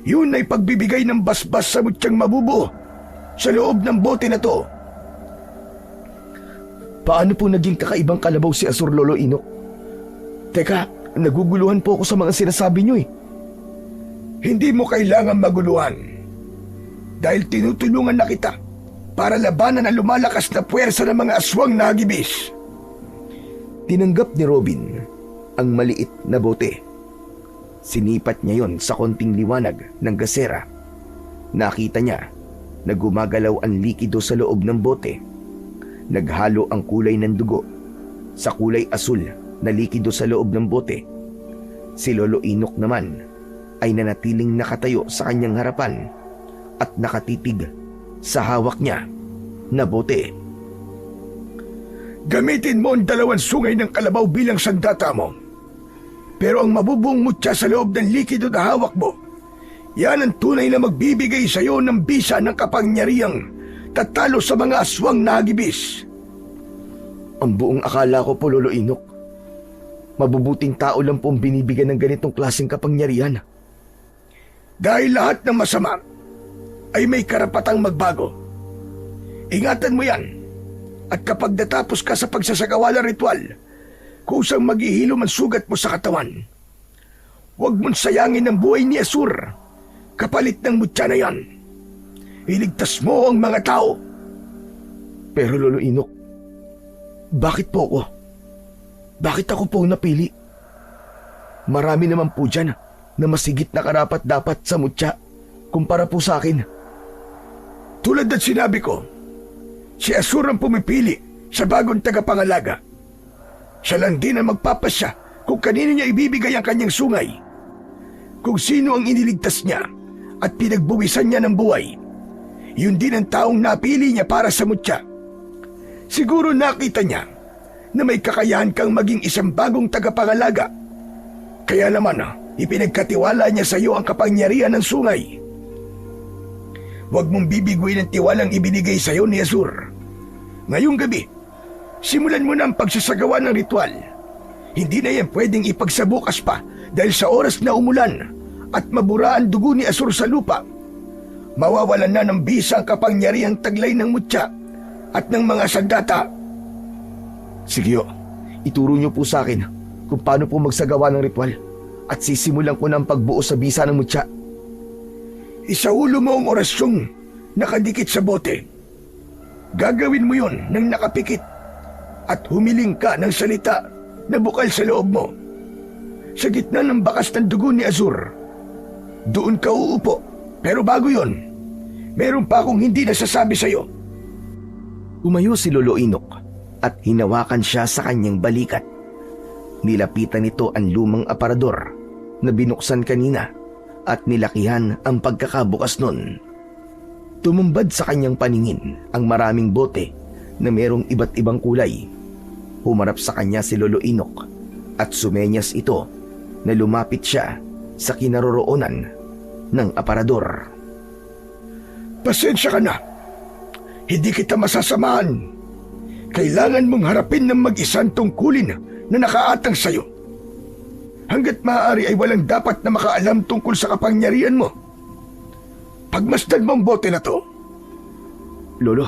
Speaker 3: Yun ay pagbibigay ng basbas sa mutyang mabubuo sa loob ng bote na to.
Speaker 1: Paano po naging kakaibang kalabaw si Asur, Lolo Inok? Teka, naguguluhan po ako sa mga sinasabi niyo eh.
Speaker 3: Hindi mo kailangan maguluhan. Dahil tinutulungan na kita para labanan ang lumalakas na puwersa ng mga aswang na hagibis.
Speaker 1: Tinanggap ni Robin ang maliit na bote. Sinipat niya yon sa konting liwanag ng gasera. Nakita niya na gumagalaw ang likido sa loob ng bote. Naghalo ang kulay ng dugo sa kulay asul na likido sa loob ng bote. Si Lolo Inok naman ay nanatiling nakatayo sa kanyang harapan at nakatitig sa hawak niya na bote.
Speaker 3: Gamitin mo ang 2 sungay ng kalabaw bilang sandata mo. Pero ang mabubuong mutya sa loob ng likido na hawak mo, yan ang tunay na magbibigay sa iyo ng bisa ng kapangyarihang tatalo sa mga aswang na hagibis.
Speaker 1: Ang buong akala ko po, Lolo Inok, mabubuting tao lang po ang binibigyan ng ganitong klaseng kapangyarihan.
Speaker 3: Dahil lahat ng masama ay may karapatang magbago. Ingatan mo yan. At kapag natapos ka sa pagsasagawa ng ritual, kusang maghihilom ang sugat mo sa katawan. Huwag mong sayangin ang buhay ni Asur kapalit ng mutya na yan. Iligtas mo ang mga tao.
Speaker 1: Pero Lolo Inok, bakit po ako? Bakit ako po napili? Marami naman po dyan na masigit na karapat-dapat sa mutya kumpara po sa akin.
Speaker 3: Tulad ng sinabi ko, si Asur ang pumipili sa bagong tagapangalaga. Siya lang din ang magpapasya kung kanino niya ibibigay ang kanyang sungay. Kung sino ang iniligtas niya at pinagbuwisan niya ng buhay, yun din ang taong napili niya para sa mutya. Siguro nakita niya na may kakayahan kang maging isang bagong tagapangalaga. Kaya naman ipinagkatiwala niya sa iyo ang kapangyarihan ng sungay. Huwag mong bibiguin ang tiwalang ibinigay sa iyo ni Asur. Ngayong gabi, simulan mo na ang pagsasagawa ng ritual. Hindi na yan pwedeng ipagsabukas pa dahil sa oras na umulan at mabura ang dugo ni Asur sa lupa. Mawawalan na ng bisa ang kapangyarihang taglay ng mutya at ng mga sandata.
Speaker 1: Sige o, ituro niyo po sa akin kung paano po magsagawa ng ritual at sisimulan ko ng pagbuo sa bisa ng mutya.
Speaker 3: Isaulo mo ang orasyong nakadikit sa bote. Gagawin mo yon nang nakapikit at humiling ka ng salita na bukal sa loob mo. Sa gitna ng bakas ng dugo ni Asur, doon ka uupo. Pero bago yon, meron pa akong hindi nasasabi sa iyo.
Speaker 1: Umayo si Lolo Inok at hinawakan siya sa kanyang balikat. Nilapitan nito ang lumang aparador na binuksan kanina at nilakihan ang pagkakabukas nun. Tumumbad sa kanyang paningin ang maraming bote na merong iba't ibang kulay. Humarap sa kanya si Lolo Inok at sumenyas ito na lumapit siya sa kinaroroonan ng aparador.
Speaker 3: Pasensya ka na. Hindi kita masasamahan. Kailangan mong harapin ng mag-isang tungkulin na nakaatang sa'yo. Hanggat maaari ay walang dapat na makaalam tungkol sa kapangyarihan mo. Pagmasdan mo ang bote na to.
Speaker 1: Lolo,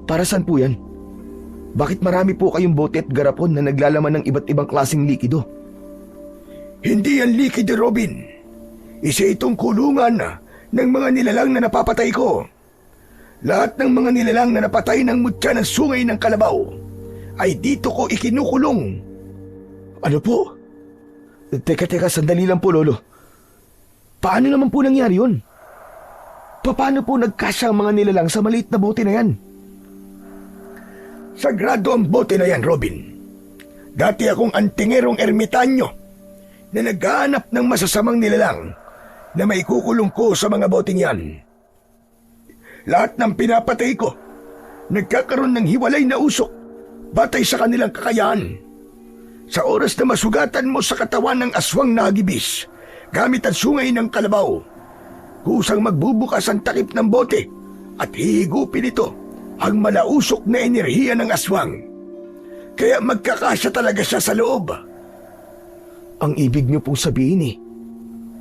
Speaker 1: para saan po yan? Bakit marami po kayong bote at garapon na naglalaman ng iba't ibang klaseng likido?
Speaker 3: Hindi yan likido, Robin. Isa itong kulungan ng mga nilalang na napapatay ko. Lahat ng mga nilalang na napatay ng mutya ng sungay ng kalabaw ay dito ko ikinukulong.
Speaker 1: Ano po? Teka, sandali lang po, Lolo. Paano naman po nangyari yun? Paano po nagkasya ang mga nilalang sa maliit na bote na yan?
Speaker 3: Sagrado ang bote na yan, Robin. Dati akong antingerong ermitanyo na naghahanap ng masasamang nilalang na maikukulong ko sa mga boteng yan.
Speaker 2: Lahat ng pinapatay ko, nagkakaroon ng hiwalay na usok batay sa kanilang kakayahan. Sa oras na masugatan mo sa katawan ng aswang na hagibis, gamit ang sungay ng kalabaw, kusang magbubukas ang takip ng bote at hihigupin ito ang malausok na enerhiya ng aswang. Kaya magkakasya talaga siya sa loob.
Speaker 3: Ang ibig niyo pong sabihin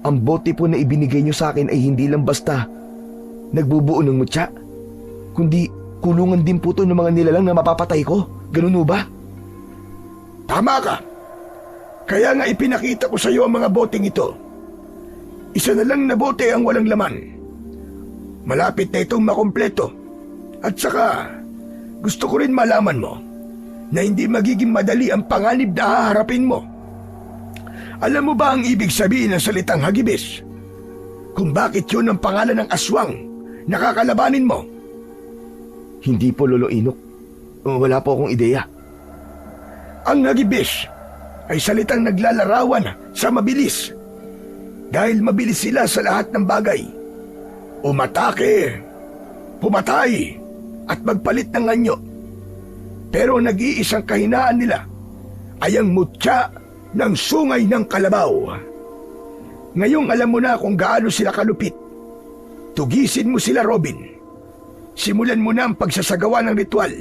Speaker 3: ang bote po na ibinigay niyo sa akin ay hindi lang basta nagbubuo ng mutya, kundi kulungan din po to ng mga nilalang na mapapatay ko. Ganun ho ba?
Speaker 2: Tama ka. Kaya nga ipinakita ko sa iyo ang mga boteng ito. Isa na lang na bote ang walang laman. Malapit na itong makumpleto. At saka, gusto ko rin malaman mo na hindi magiging madali ang panganib na haharapin mo. Alam mo ba ang ibig sabihin ng salitang hagibis? Kung bakit yun ang pangalan ng aswang nakakalabanin mo?
Speaker 3: Hindi po, Lolo Inok. Wala po akong ideya.
Speaker 2: Ang hagibis ay salitang naglalarawan sa mabilis. Dahil mabilis sila sa lahat ng bagay. Umatake, pumatay, at magpalit ng anyo. Pero nag-iisang kahinaan nila ay ang mutya ng sungay ng kalabaw. Ngayong alam mo na kung gaano sila kalupit. Tugisin mo sila, Robin. Simulan mo na ang pagsasagawa ng ritual.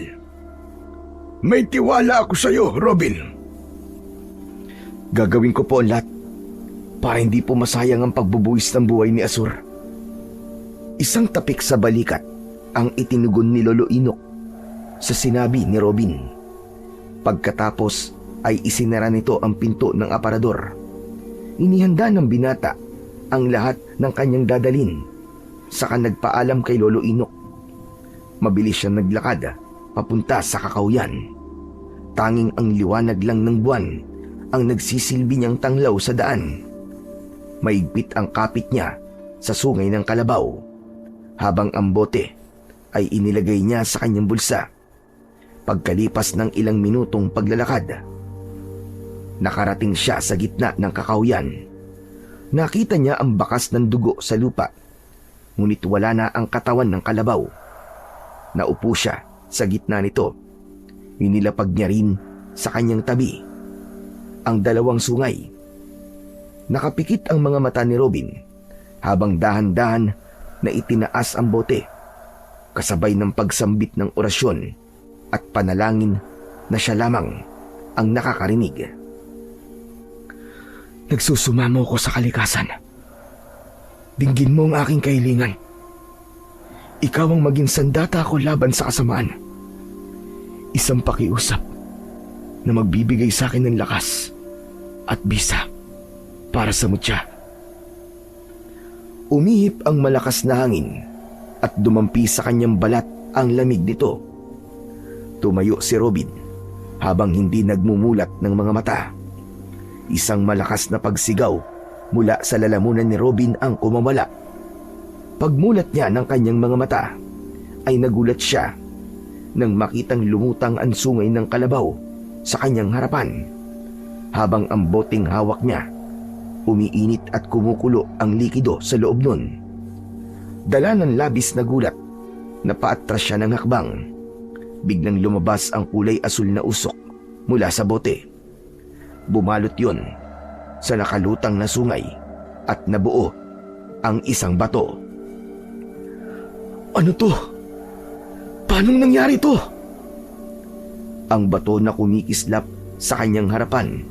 Speaker 2: May tiwala ako sa iyo, Robin.
Speaker 3: Gagawin ko po ang lahat para hindi po masayang ang pagbubuwis ng buhay ni Asur. Isang tapik sa balikat ang itinugon ni Lolo Inok sa sinabi ni Robin. Pagkatapos ay isinara nito ang pinto ng aparador. Inihanda ng binata ang lahat ng kanyang dadalin. Saka nagpaalam kay Lolo Inok. Mabilis siyang naglakad papunta sa kakawyan. Tanging ang liwanag lang ng buwan ang nagsisilbi niyang tanglaw sa daan. Maigpit ang kapit niya sa sungay ng kalabaw, habang ang bote ay inilagay niya sa kanyang bulsa. Pagkalipas ng ilang minutong paglalakad, nakarating siya sa gitna ng kakawyan. Nakita niya ang bakas ng dugo sa lupa, ngunit wala na ang katawan ng kalabaw. Naupo siya sa gitna nito. Inilapag niya rin sa kanyang tabi ang dalawang sungay. Nakapikit ang mga mata ni Robin habang dahan-dahan na itinaas ang bote, kasabay ng pagsambit ng orasyon at panalangin na siya lamang ang nakakarinig. Nagsusumamo ko sa kalikasan. Dinggin mo ang aking kahilingan. Ikaw ang maging sandata ko laban sa kasamaan. Isang pakiusap na magbibigay sa akin ng lakas at bisa para sa mutya. Umihip ang malakas na hangin at dumampi sa kanyang balat ang lamig nito. Tumayo si Robin habang hindi nagmumulat ng mga mata. Isang malakas na pagsigaw mula sa lalamunan ni Robin ang kumawala. Pagmulat niya ng kanyang mga mata, ay nagulat siya nang makitang lumutang ang sungay ng kalabaw sa kanyang harapan, habang ang boteng hawak niya umiinit at kumukulo ang likido sa loob nun. Dala ng labis na gulat, napaatras siya ng hakbang. Biglang lumabas ang kulay asul na usok mula sa bote. Bumalot yon sa nakalutang na sungay at nabuo ang isang bato. Ano to? Paanong nangyari to? Ang bato na kumikislap sa kanyang harapan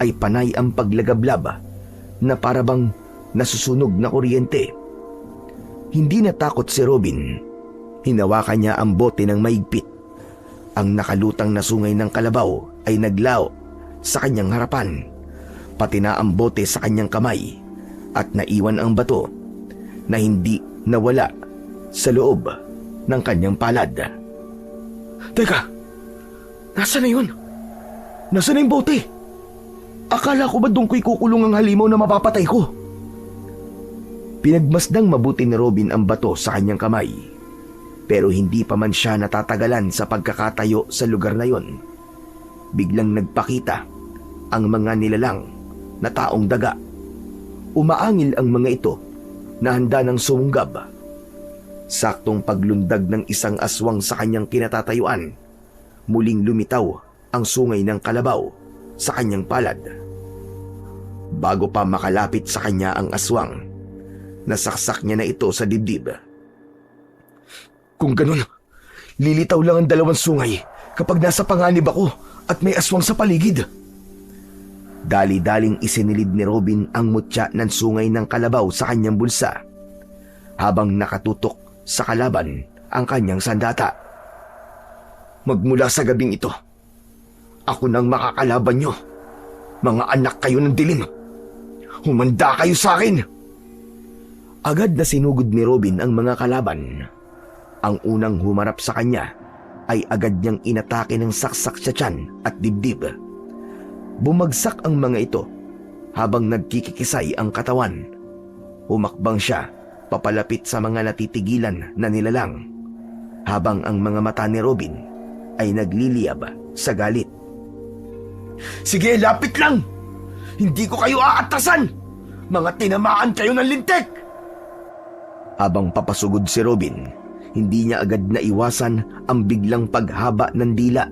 Speaker 3: ay panay ang paglagablab na parabang nasusunog na kuryente. Hindi natakot si Robin. Hinawakan niya ang bote ng maigpit. Ang nakalutang na sungay ng kalabaw ay naglao sa kanyang harapan, pati na ang bote sa kanyang kamay, at naiwan ang bato na hindi nawala sa loob ng kanyang palad. Teka, nasa na yun? Nasa na yung bote? Akala ko ba doon ko'y kukulong ang halimaw na mapapatay ko? Pinagmasdang mabuti ni Robin ang bato sa kanyang kamay, pero hindi pa man siya natatagalan sa pagkakatayo sa lugar na yon. Biglang nagpakita ang mga nilalang na taong daga. Umaangil ang mga ito na handa ng sumunggab.
Speaker 1: Saktong paglundag ng isang aswang sa kanyang kinatatayuan, muling lumitaw ang sungay ng kalabaw sa kanyang palad. Bago pa makalapit sa kanya ang aswang, nasaksak niya na ito sa dibdib.
Speaker 3: Kung ganun, lilitaw lang ang dalawang sungay kapag nasa panganib ako at may aswang sa paligid.
Speaker 1: Dali-daling isinilid ni Robin ang mutya ng sungay ng kalabaw sa kanyang bulsa, habang nakatutok sa kalaban ang kanyang sandata.
Speaker 3: Magmula sa gabing ito, ako nang makakalaban nyo. Mga anak kayo ng dilim. Humanda kayo sa akin.
Speaker 1: Agad na sinugod ni Robin ang mga kalaban. Ang unang humarap sa kanya ay agad niyang inatake ng saksak sa tiyan at dibdib. Bumagsak ang mga ito habang nagkikikisay ang katawan. Humakbang siya papalapit sa mga natitigilan na nilalang, habang ang mga mata ni Robin ay nagliliyab sa galit.
Speaker 3: Sige, lapit lang! Hindi ko kayo aatasan! Mga tinamaan kayo ng lintik!
Speaker 1: Habang papasugod si Robin, hindi niya agad naiwasan ang biglang paghaba ng dila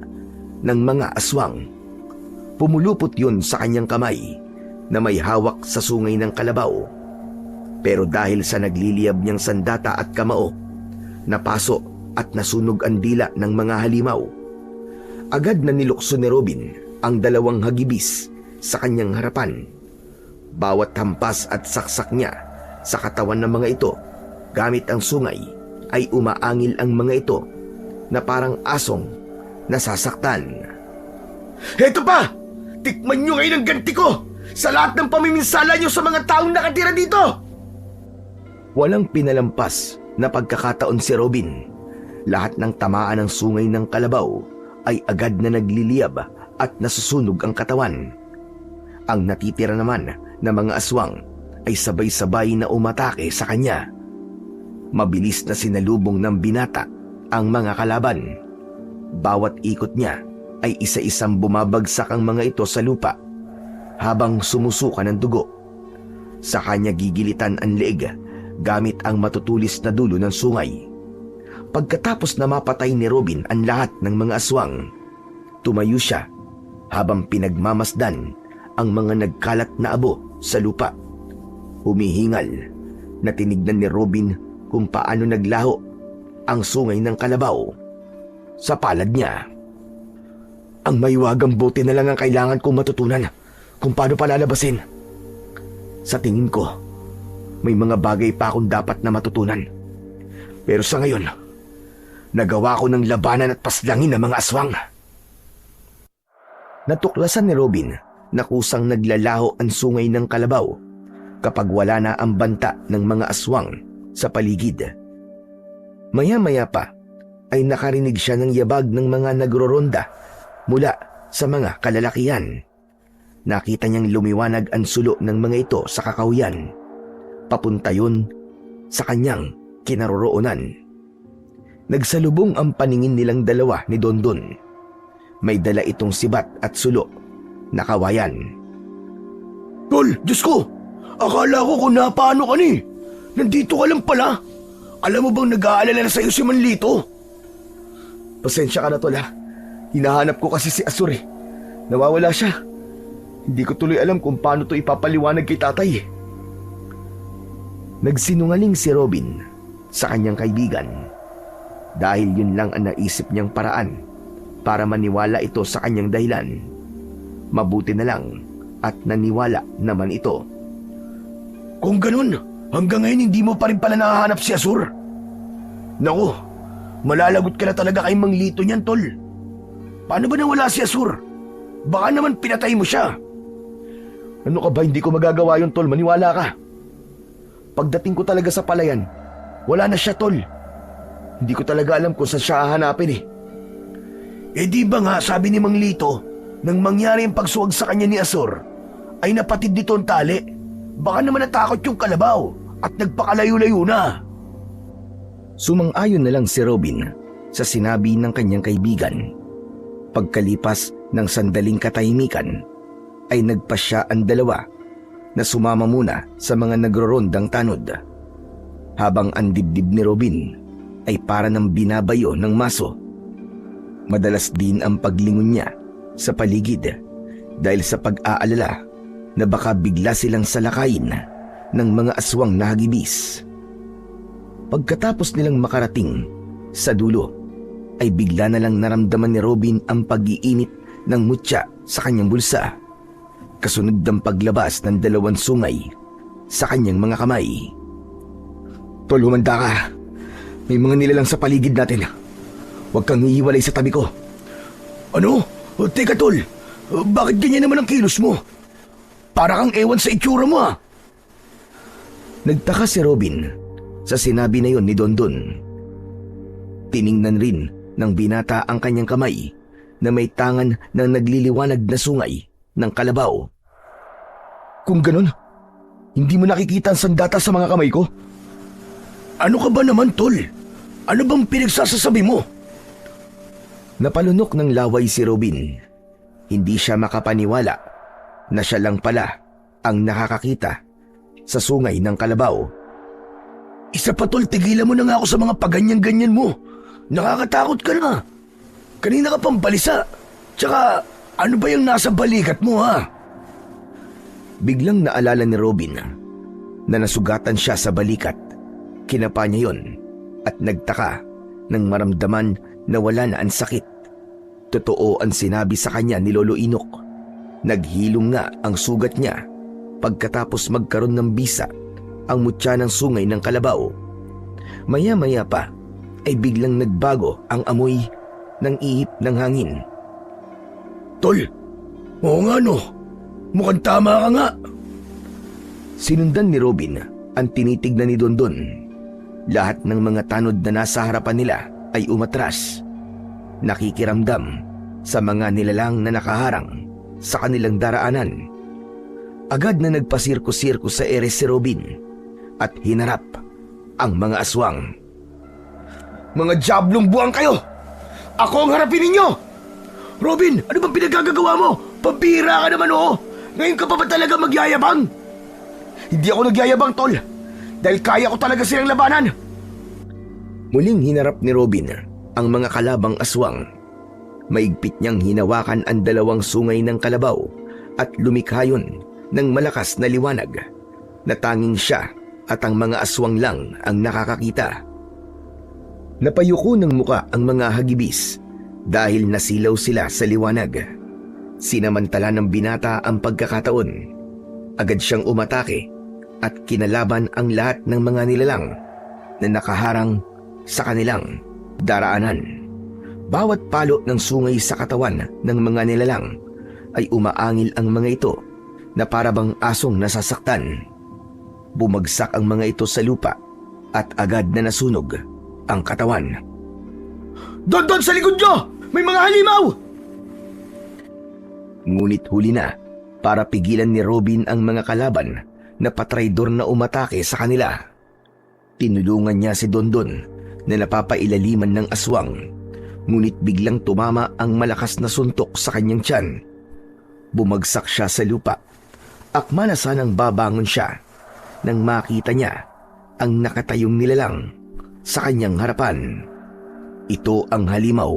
Speaker 1: ng mga aswang. Pumulupot yun sa kanyang kamay na may hawak sa sungay ng kalabaw. Pero dahil sa nagliliyab niyang sandata at kamao, napaso at nasunog ang dila ng mga halimaw. Agad na nilukso ni Robin ang dalawang hagibis sa kanyang harapan. Bawat hampas at saksak niya sa katawan ng mga ito gamit ang sungay ay umaangil ang mga ito na parang asong nasasaktan.
Speaker 3: Heto pa! Tikman nyo ngayon ang ganti ko sa lahat ng pamiminsala nyo sa mga taong nakatira dito!
Speaker 1: Walang pinalampas na pagkakataon si Robin. Lahat ng tamaan ng sungay ng kalabaw ay agad na nagliliyab at nasusunog ang katawan. Ang natitira naman na mga aswang ay sabay-sabay na umatake sa kanya. Mabilis na sinalubong ng binata ang mga kalaban. Bawat ikot niya ay isa-isang bumabagsak ang mga ito sa lupa habang sumusuka ng dugo. Sa kanya gigilitan ang leeg gamit ang matutulis na dulo ng sungay. Pagkatapos na mapatay ni Robin ang lahat ng mga aswang, tumayo siya habang pinagmamasdan ang mga nagkalat na abo sa lupa. Humihingal na tinignan ni Robin kung paano naglaho ang sungay ng kalabaw sa palad niya.
Speaker 3: Ang maiwagang bote na lang ang kailangan kong matutunan kung paano palalabasin.
Speaker 1: Sa tingin ko, may mga bagay pa akong dapat na matutunan.
Speaker 3: Pero sa ngayon, nagawa ko ng labanan at paslangin ng mga aswang.
Speaker 1: Natuklasan ni Robin na kusang naglalaho ang sungay ng kalabaw kapag wala na ang banta ng mga aswang sa paligid. Maya-maya pa ay nakarinig siya ng yabag ng mga nagroronda mula sa mga kalalakihan. Nakita niyang lumiwanag ang sulo ng mga ito sa kakahuyan. Papunta yun sa kanyang kinaroroonan. Nagsalubong ang paningin nilang dalawa ni Dondon. May dala itong sibat at sulo na kawayan.
Speaker 3: Tol, Diyos ko! Akala ko kung napaano ka ni. Nandito ka lang pala. Alam mo bang nag-aalala na sa'yo si Manlito? Pasensya ka na, Tol, ha? Hinahanap ko kasi si Asur eh. Nawawala siya. Hindi ko tuloy alam kung paano to ipapaliwanag kay tatay eh.
Speaker 1: Nagsinungaling si Robin sa kanyang kaibigan dahil yun lang ang naisip niyang paraan para maniwala ito sa kanyang dahilan. Mabuti na lang at naniwala naman ito.
Speaker 3: Kung ganun, hanggang ngayon hindi mo pa rin pala nahahanap si Asur. Naku, malalagot ka na talaga kay Manglito niyan, Tol. Paano ba nawala si Asur? Baka naman pinatay mo siya. Ano ka ba, hindi ko magagawa yun, Tol. Maniwala ka. Pagdating ko talaga sa palayan, wala na siya, Tol. Hindi ko talaga alam kung saan siya hahanapin eh. Eh di ba nga sabi ni Manglito, nang mangyari ang pagsuwag sa kanya ni Asur, ay napatid dito ang tali. Baka naman natakot yung kalabaw at nagpakalayo-layo na.
Speaker 1: Sumang-ayon na lang si Robin sa sinabi ng kanyang kaibigan. Pagkalipas ng sandaling katahimikan, ay nagpasya ang dalawa na sumama muna sa mga nagrorondang tanod. Habang ang dibdib ni Robin ay para ng binabayo ng maso. Madalas din ang paglingon niya sa paligid dahil sa pag-aalala na baka bigla silang salakayin ng mga aswang na hagibis. Pagkatapos nilang makarating sa dulo, ay bigla na lang naramdaman ni Robin ang pag-iinit ng mutya sa kanyang bulsa, kasunod ng paglabas ng 2 sungay sa kanyang mga kamay.
Speaker 3: Tol, humanda ka. May mga nilalang sa paligid natin. Huwag kang hihiwalay sa tabi ko. Ano? Teka, Tol. Bakit ganyan naman ang kilos mo? Para kang ewan sa itsura mo, ah.
Speaker 1: Nagtaka si Robin sa sinabi na yon ni Dondon. Tiningnan rin ng binata ang kanyang kamay na may tangan ng nagliliwanag na sungay ng kalabaw.
Speaker 3: Kung ganun, hindi mo nakikita ang sandata sa mga kamay ko? Ano ka ba naman, Tol? Ano bang pinagsasasabi mo?
Speaker 1: Napalunok ng laway si Robin. Hindi siya makapaniwala na siya lang pala ang nakakakita sa sungay ng kalabaw.
Speaker 3: Isa pa, Tol, tigilan mo na nga ako sa mga paganyan-ganyan mo. Nakakatakot ka na. Kanina ka pang balisa. Tsaka, ano ba yung nasa balikat mo, ha?
Speaker 1: Biglang naalala ni Robin na nasugatan siya sa balikat. Kinapa niya yon at nagtaka nang maramdaman na wala na ang sakit. Totoo ang sinabi sa kanya ni Lolo Inok. Naghilom nga ang sugat niya pagkatapos magkaroon ng bisa ang mutya ng sungay ng kalabaw. Maya-maya pa ay biglang nagbago ang amoy ng ihip ng hangin.
Speaker 3: Tol, oo nga no. Mukhang tama ka nga.
Speaker 1: Sinundan ni Robin ang tinitignan ni Dondon. Lahat ng mga tanod na nasa harapan nila ay umatras, nakikiramdam sa mga nilalang na nakaharang sa kanilang daraanan. Agad na nagpasirko-sirko sa ere si Robin at hinarap ang mga aswang.
Speaker 3: Mga diablong buwang kayo! Ako ang harapin ninyo! Robin, ano bang pinagagagawa mo? Pambira ka naman, oo! Ngayon ka pa ba talaga magyayabang? Hindi ako nagyayabang, Tol. Dahil kaya ko talaga silang labanan.
Speaker 1: Muling hinarap ni Robin ang mga kalabang aswang. Maigpit niyang hinawakan ang 2 sungay ng kalabaw at lumikha yun ng malakas na liwanag na tanging siya at ang mga aswang lang ang nakakakita. Napayuko ng muka ang mga hagibis dahil nasilaw sila sa liwanag. Sinamantala ng binata ang pagkakataon. Agad siyang umatake at kinalaban ang lahat ng mga nilalang na nakaharang sa kanilang daraanan. Bawat palo ng sungay sa katawan ng mga nilalang ay umaangil ang mga ito na parabang asong nasasaktan. Bumagsak ang mga ito sa lupa at agad na nasunog ang katawan.
Speaker 3: Doon sa likod nyo! May mga halimaw!
Speaker 1: Ngunit huli na para pigilan ni Robin ang mga kalaban na patraidor na umatake sa kanila. Tinulungan niya si Dondon na napapailaliman ng aswang, ngunit biglang tumama ang malakas na suntok sa kanyang tiyan. Bumagsak siya sa lupa. Akma na sanang babangon siya nang makita niya ang nakatayong nilalang sa kanyang harapan. Ito ang halimaw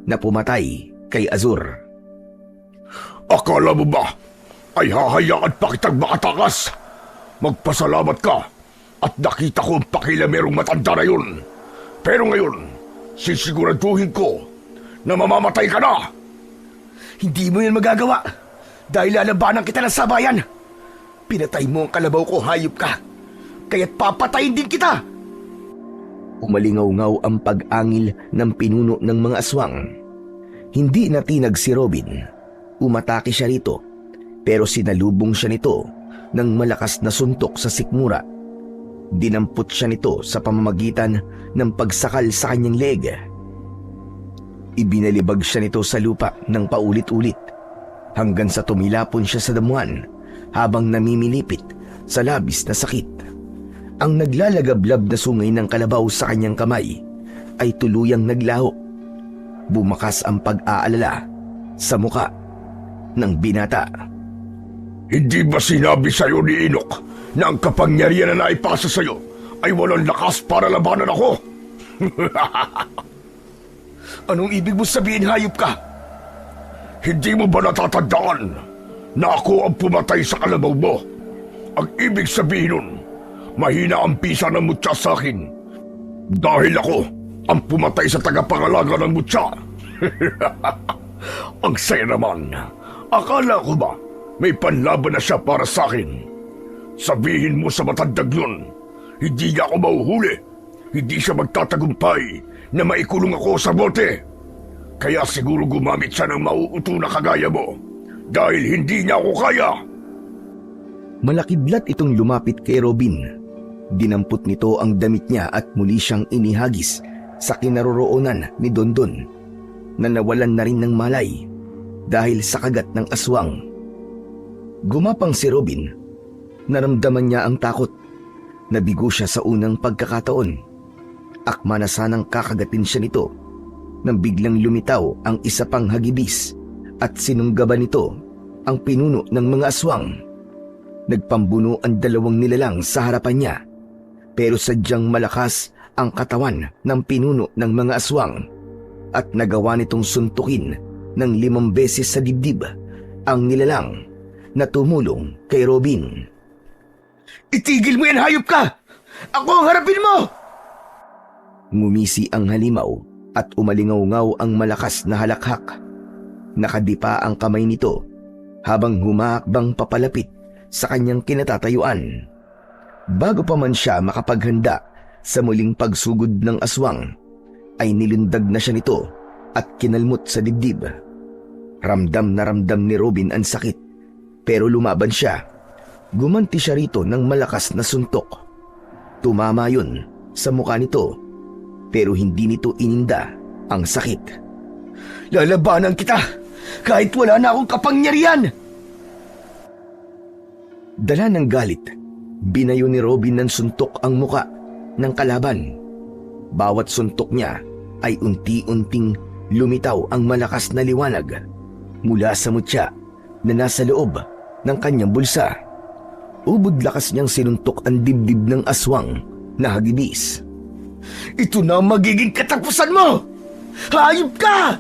Speaker 1: na pumatay kay Azur.
Speaker 2: Akala mo ba ay hahayaan pa kitang makatakas? Magpasalamat ka at nakita ko ang pakilamerong matanda na yun. Pero ngayon, sisiguraduhin ko na mamamatay ka na.
Speaker 3: Hindi mo yan magagawa dahil lalabanan kita ng sabayan. Pinatay mo ang kalabaw ko, hayop ka. Kaya't papatayin din kita.
Speaker 1: Umalingaw-ngaw ang pag-angil ng pinuno ng mga aswang. Hindi natinag si Robin. Umatake siya rito, pero sinalubong siya nito ng malakas na suntok sa sikmura. Dinampot siya nito sa pamamagitan ng pagsakal sa kanyang leg. Ibinalibag siya nito sa lupa ng paulit-ulit hanggang sa tumilapon siya sa damuhan habang namimilipit sa labis na sakit. Ang naglalagablab na sungay ng kalabaw sa kanyang kamay ay tuluyang naglaho. Bumakas ang pag-aalala sa muka ng binata.
Speaker 2: Hindi ba sinabi sa'yo ni Inok na ang kapangyarihan na naipasa sa'yo ay walang lakas para labanan ako?
Speaker 3: Anong ibig mo sabihin, hayop ka?
Speaker 2: Hindi mo ba natatandaan na ako ang pumatay sa kalabaw mo? Ang ibig sabihin nun, mahina ang pisa ng mutya sa akin. Dahil ako ang pumatay sa tagapangalaga ng mutya. Ang saya naman. Akala ko ba may panlaban na siya para sa akin? Sabihin mo sa matandang yun, hindi niya ako mahuhuli. Hindi siya magtatagumpay na maikulong ako sa bote. Kaya siguro gumamit siya ng mauuto na kagaya mo. Dahil hindi niya ako kaya.
Speaker 1: Malakidlat itong lumapit kay Robin. Dinampot nito ang damit niya at muli siyang inihagis sa kinaroroonan ni Dondon na nawalan na rin ng malay dahil sa kagat ng aswang. Gumapang si Robin. Naramdaman niya ang takot. Nabigo siya sa unang pagkakataon. Akma na sanang kakagatin siya nito nang biglang lumitaw ang isa pang hagibis at sinunggaban nito ang pinuno ng mga aswang. Nagpambuno ang dalawang nilalang sa harapan niya, pero sadyang malakas ang katawan ng pinuno ng mga aswang at nagawa nitong suntukin ng 5 beses sa dibdib ang nilalang na tumulong kay Robin.
Speaker 3: Itigil mo yan, hayop ka! Ako ang harapin mo!
Speaker 1: Ngumisi ang halimaw at umalingaw-ngaw ang malakas na halakhak. Nakadipa ang kamay nito habang humakbang papalapit sa kanyang kinatatayuan. Bago pa man siya makapaghanda sa muling pagsugod ng aswang, ay nilundag na siya nito at kinalmot sa dibdib. Ramdam na ramdam ni Robin ang sakit, pero lumaban siya. Gumanti siya rito ng malakas na suntok. Tumama yun sa mukha nito, pero hindi nito ininda ang sakit.
Speaker 3: Lalabanan kita kahit wala na akong kapangyarihan!
Speaker 1: Dala ng galit, binayo ni Robin ng suntok ang muka ng kalaban. Bawat suntok niya ay unti-unting lumitaw ang malakas na liwanag mula sa mutya na nasa loob ng kanyang bulsa. Ubod lakas niyang sinuntok ang dibdib ng aswang na hagibis.
Speaker 3: Ito na ang magiging katapusan mo! Hayop ka!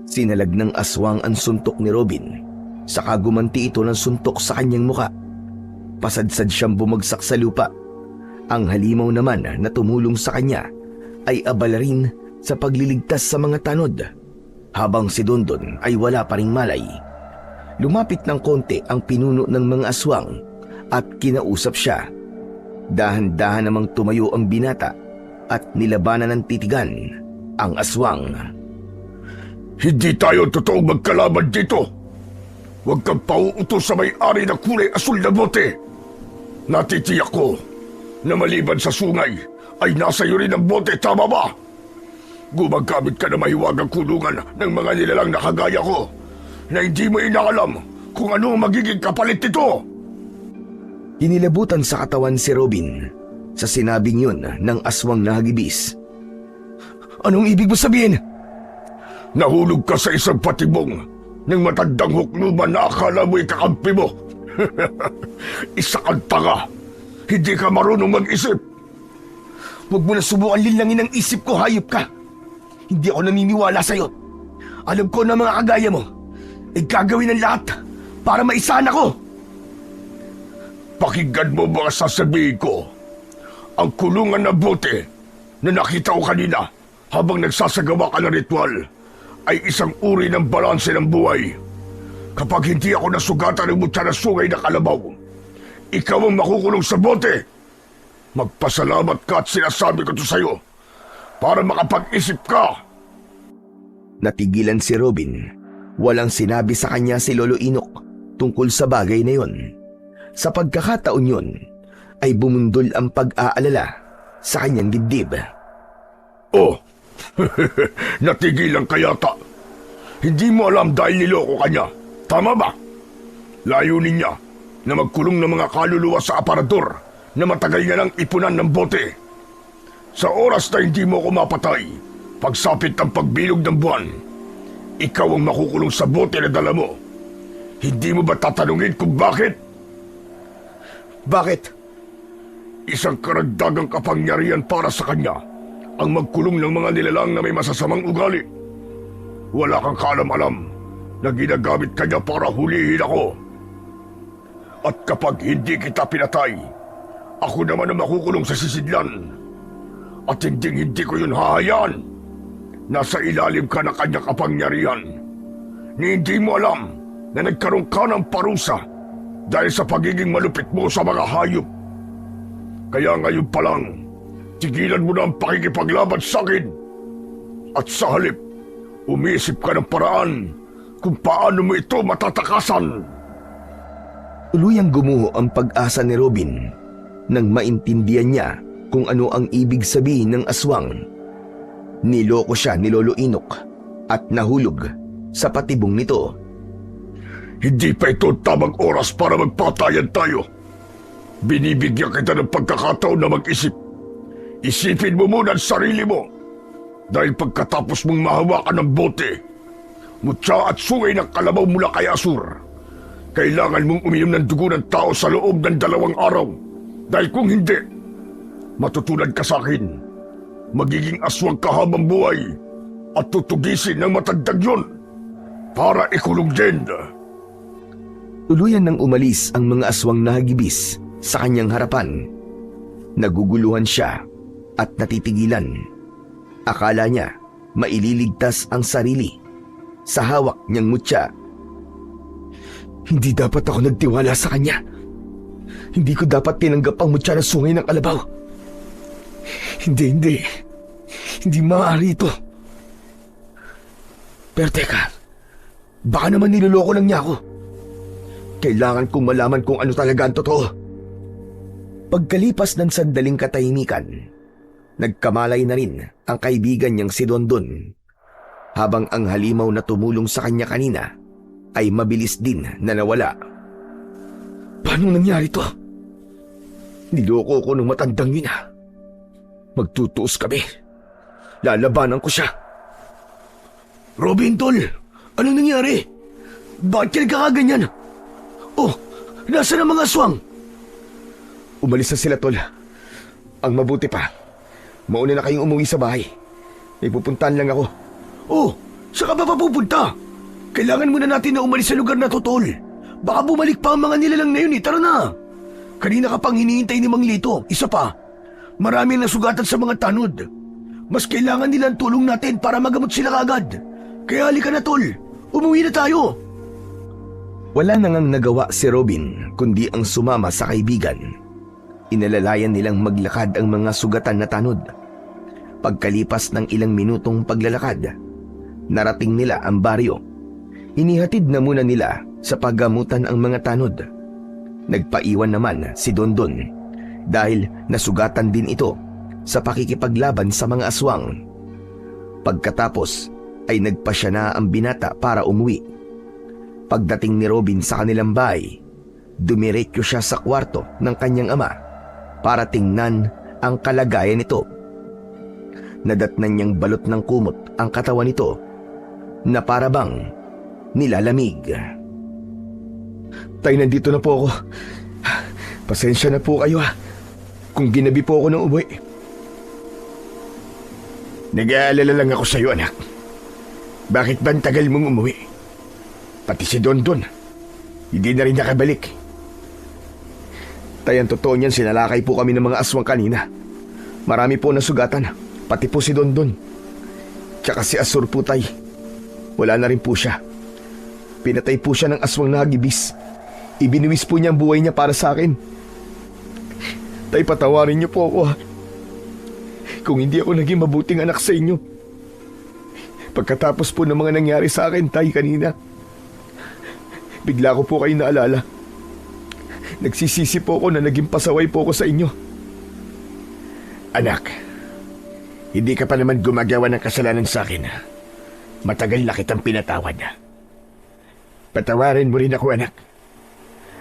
Speaker 1: Sinalag ng aswang ang suntok ni Robin, saka gumanti ito ng suntok sa kanyang muka. Pasadsad siyang bumagsak sa lupa. Ang halimaw naman na tumulong sa kanya ay abala rin sa pagliligtas sa mga tanod, habang si Dondon ay wala pa ring malay. Lumapit ng konti ang pinuno ng mga aswang at kinausap siya. Dahan-dahan namang tumayo ang binata at nilabanan ng titigan ang aswang.
Speaker 2: Hindi tayo totoong magkalaban dito. Huwag kang pauutos sa may-ari na kulay asul na bote. Natitiyak ko na maliban sa sungay ay nasa iyo rin ang bote, tama ba? Gumagamit ka na mahiwagang kulungan ng mga nilalang na kagaya ko na hindi mo inaalam kung ano ang magiging kapalit nito.
Speaker 1: Inilabutan sa katawan si Robin sa sinabing yun ng aswang na hagibis.
Speaker 3: Anong ibig mo sabihin?
Speaker 2: Nahulog ka sa isang patibong ng matandang hukluman na akala mo'y kakampi mo. Isa kang tanga. Hindi ka marunong mag-isip.
Speaker 3: Huwag mo na subukan linlangin ang isip ko, hayop ka. Hindi ako naniniwala sa'yo. Alam ko na mga kagaya mo ay gagawin ang lahat para maisahan ako.
Speaker 2: Pakinggan mo mga sasabihin ko. Ang kulungan na bote na nakita ko kanina habang nagsasagawa ka ng ritual ay isang uri ng balanse ng buhay. Kapag hindi ako nasugatan ng mutya na sungay na kalabaw, ikaw ang makukulong sa bote. Magpasalamat ka at sinasabi ko to sa'yo para makapag-isip ka.
Speaker 1: Natigilan si Robin. Walang sinabi sa kanya si Lolo Inok tungkol sa bagay na yon. Sa pagkakataon yun, ay bumundol ang pag-aalala sa kanyang dibdib.
Speaker 2: Oh, natigilan ka yata. Hindi mo alam dahil niloko ka niya. Tama ba? Layunin niya na magkulong ng mga kaluluwa sa aparador na matagal niya lang ipunan ng bote. Sa oras na hindi mo ako mapatay, pagsapit ng pagbilog ng buwan, ikaw ang makukulong sa bote na dala mo. Hindi mo ba tatanungin kung bakit?
Speaker 3: Bakit?
Speaker 2: Isang karagdagang kapangyarihan para sa kanya
Speaker 4: ang magkulong ng mga nilalang na may masasamang ugali. Wala kang kaalam-alam na ginagamit kanya para hulihin ako. At kapag hindi kita pinatay, ako naman ang makukulong sa sisidlan. At hindi ko yun hahayaan. Nasa ilalim ka na kanyang kapangyarihan. Ni hindi mo alam na nagkaroon ka ng parusa dahil sa pagiging malupit mo sa mga hayop. Kaya ngayon pa lang, tigilan mo na ang pakikipaglaban sa akin. At sa halip, umisip ka ng paraan kung paano mo ito matatakasan.
Speaker 1: Tuluyang gumuho ang pag-asa ni Robin nang maintindihan niya kung ano ang ibig sabihin ng aswang. Niloko siya ni Lolo Inok at nahulog sa patibong nito.
Speaker 4: Hindi pa ito tamang oras para magpatayan tayo. Binibigyan kita ng pagkakataon na mag-isip. Isipin mo muna ang sarili mo. Dahil pagkatapos mong mahawakan ng bote, mutya at sungay ng kalabaw mula kay Asur, kailangan mong uminom ng dugo ng tao sa loob ng 2 araw. Dahil kung hindi, matutulad ka sa akin. Magiging aswang ka habang buhay at tutugisin ng matandang yun para ikulong din.
Speaker 1: Tuluyan nang umalis ang mga aswang na hagibis sa kanyang harapan. Naguguluhan siya at natitigilan. Akala niya maililigtas ang sarili sa hawak niyang mutya. Hindi dapat ako nagtiwala sa kanya. Hindi ko dapat tinanggap ang mutya na sungay ng kalabaw. Hindi. Hindi maaari ito. Pero teka, baka naman niloloko lang niya ako. Kailangan kong malaman kung ano talaga ang totoo. Pagkalipas ng sandaling katahimikan, nagkamalay na rin ang kaibigan niyang si Dondon. Habang ang halimaw na tumulong sa kanya kanina ay mabilis din na nawala. Paano nangyari to? Niloko ko ng matandang yun. Magtutuos kami. Lalabanan ko siya. Robin, tol! Anong nangyari? Bakit ka nagkakaganyan? Oh, nasaan ang mga aswang? Umalis na sila, tol. Ang mabuti pa, mauna na kayong umuwi sa bahay. May pupuntahan lang ako. Oh, saan ka ba papupunta? Kailangan muna natin na umalis sa lugar na to, tol. Baka bumalik pa ang mga nilalang na yun eh. Tara na! Kanina ka pang hinihintay ni Mang Lito. Isa pa, marami ang nasugatan sa mga tanod. Mas kailangan nila ang tulong natin para magamot sila kagad. Kaya halika na, tol. Umuwi na tayo. Wala na ngang nagawa si Robin kundi ang sumama sa kaibigan. Inalalayan nilang maglakad ang mga sugatan na tanod. Pagkalipas ng ilang minutong paglalakad, narating nila ang baryo. Inihatid na muna nila sa paggamutan ang mga tanod. Nagpaiwan naman si Dondon dahil nasugatan din ito sa pakikipaglaban sa mga aswang. Pagkatapos ay nagpasya na ang binata para umuwi. Pagdating ni Robin sa kanilang bahay, dumiretso siya sa kwarto ng kanyang ama para tingnan ang kalagayan nito. Nadatnan niyang balot ng kumot ang katawan nito na para bang nilalamig. Tay, nandito na po ako. Pasensya na po kayo kung ginabi po ako ng uboy.
Speaker 2: Nag-aalala lang ako sa'yo, anak. Bakit ba ang tagal mong umuwi? Pati si Dondon, hindi na rin nakabalik.
Speaker 1: Tay, ang totoo niyan, sinalakay po kami ng mga aswang kanina. Marami po nasugatan, pati po si Dondon. Tsaka si Asur po, tay. Wala na rin po siya. Pinatay po siya ng aswang na hagibis. Ibinuwis po niya ang buhay niya para sa akin. Tay, patawarin niyo po ako. Kung hindi ako naging mabuting anak sa inyo. Pagkatapos po ng mga nangyari sa akin, tay, kanina, bigla ko po kayo naalala. Nagsisisi po ako na naging pasaway po ako sa inyo.
Speaker 2: Anak, hindi ka pa naman gumagawa ng kasalanan sa akin. Matagal na kitang pinatawad. Patawarin mo rin ako, anak.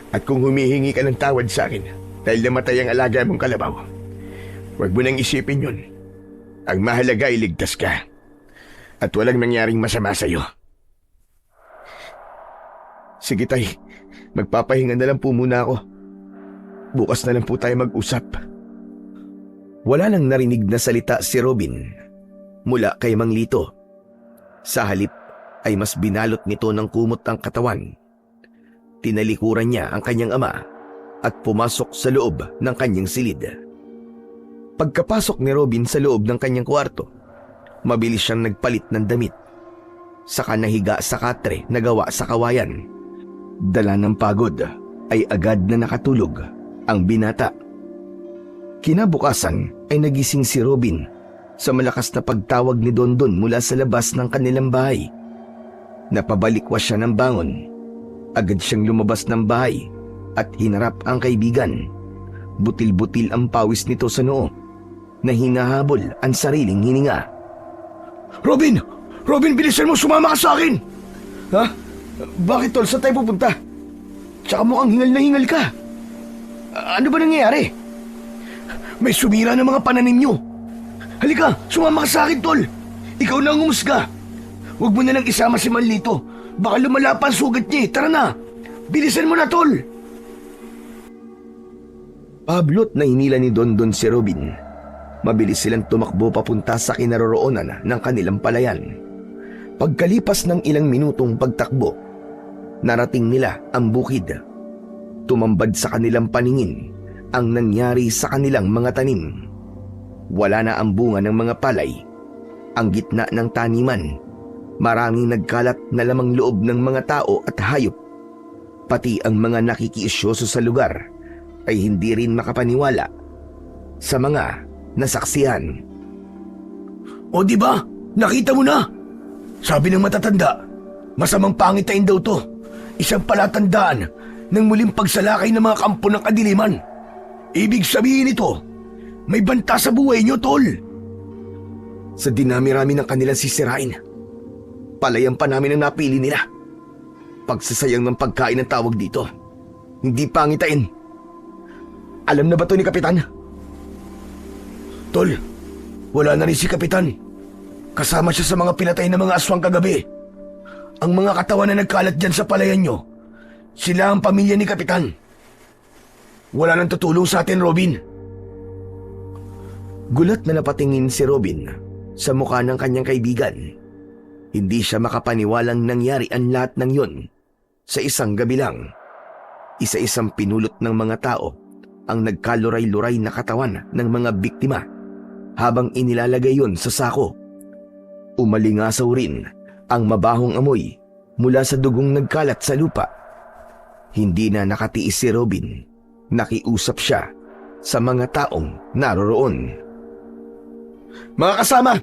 Speaker 2: At kung humihingi ka ng tawad sa akin dahil namatay ang alaga mong kalabaw, huwag mo nang isipin yun. Ang mahalaga ay ligtas ka at walang nangyaring masama sa'yo.
Speaker 1: Sige, tay. Magpapahinga na lang po muna ako. Bukas na lang po tayo mag-usap. Wala nang narinig na salita si Robin mula kay Mang Lito. Sa halip ay mas binalot nito ng kumot ang katawan. Tinalikuran niya ang kanyang ama at pumasok sa loob ng kanyang silid. Pagkapasok ni Robin sa loob ng kanyang kwarto, mabilis siyang nagpalit ng damit. Saka nahiga sa katre na gawa sa kawayan. Dala ng pagod ay agad na nakatulog ang binata. Kinabukasan ay nagising si Robin sa malakas na pagtawag ni Dondon mula sa labas ng kanilang bahay. Napabalikwas siya ng bangon. Agad siyang lumabas ng bahay at hinarap ang kaibigan. Butil-butil ang pawis nito sa noo na hinahabol ang sariling hininga.
Speaker 3: Robin! Robin, bilisan mo! Sumama ka sa akin! Ha? Bakit, tol? Saan tayo pupunta? Tsaka mukhang hingal na hingal ka. Ano ba nangyayari? May sumira ng mga pananim nyo. Halika, sumama ka sa akin, tol. Ikaw na ang umusga. Huwag mo na lang isama si Manlito. Baka lumala pa ang sugat niya eh. Tara na. Bilisan mo na, tol.
Speaker 1: Pablot na hinila ni Dondon si Robin. Mabilis silang tumakbo papunta sa kinaroroonan ng kanilang palayan. Pagkalipas ng ilang minutong pagtakbo, narating nila ang bukid. Tumambad sa kanilang paningin ang nangyari sa kanilang mga tanim. Wala na ang bunga ng mga palay. Ang gitna ng taniman, maraming nagkalat na lamang loob ng mga tao at hayop. Pati ang mga nakikiisyoso sa lugar ay hindi rin makapaniwala sa mga nasaksihan.
Speaker 3: O di ba? Nakita mo na? Sabi ng matatanda, masamang pangitain daw to. Isang palatandaan ng muling pagsalakay ng mga kampo ng kadiliman. Ibig sabihin nito, may banta sa buhay nyo, tol.
Speaker 1: Sa dinami-rami ng kanilang sisirain, palayan pa namin ang napili nila. Pagsasayang ng pagkain ang tawag dito. Hindi pangitain. Alam na ba to ni Kapitan?
Speaker 3: Tol, wala na rin si Kapitan. Kasama siya sa mga pinatay na mga aswang kagabi. Ang mga katawan na nagkalat dyan sa palayan nyo, sila ang pamilya ni Kapitan. Wala nang tutulong sa atin, Robin.
Speaker 1: Gulat na napatingin si Robin sa mukha ng kanyang kaibigan. Hindi siya makapaniwalang nangyari ang lahat ng yon sa isang gabi lang. Isa-isang pinulot ng mga tao ang nagkaluray-luray na katawan ng mga biktima habang inilalagay yon sa sako. Umalingasaw rin ang mabahong amoy mula sa dugong nagkalat sa lupa. Hindi na nakatiis si Robin. Nakiusap siya sa mga taong naroroon.
Speaker 3: Mga kasama,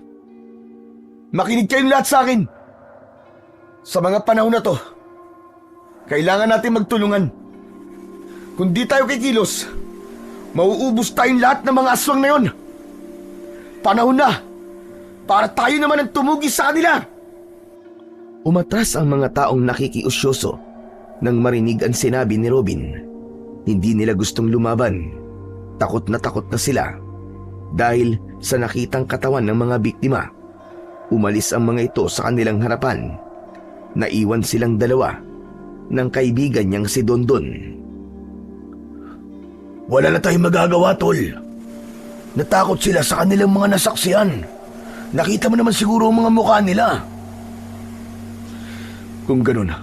Speaker 3: makinig kayong lahat sa akin. Sa mga panahon na to, kailangan natin magtulungan. Kung di tayo kikilos, mauubos tayong lahat ng mga aswang na yon. Panahon na para tayo naman ang tumugi sa kanila.
Speaker 1: Umatras ang mga taong nakikiusyoso nang marinig ang sinabi ni Robin. Hindi nila gustong lumaban. Takot na sila dahil sa nakitang katawan ng mga biktima. Umalis ang mga ito sa kanilang harapan. Naiwan silang dalawa ng kaibigan niyang si Dondon.
Speaker 3: Wala na tayong magagawa, tol. Natakot sila sa kanilang mga nasaksihan. Nakita mo naman siguro ang mga mukha nila.
Speaker 1: Kung ganun,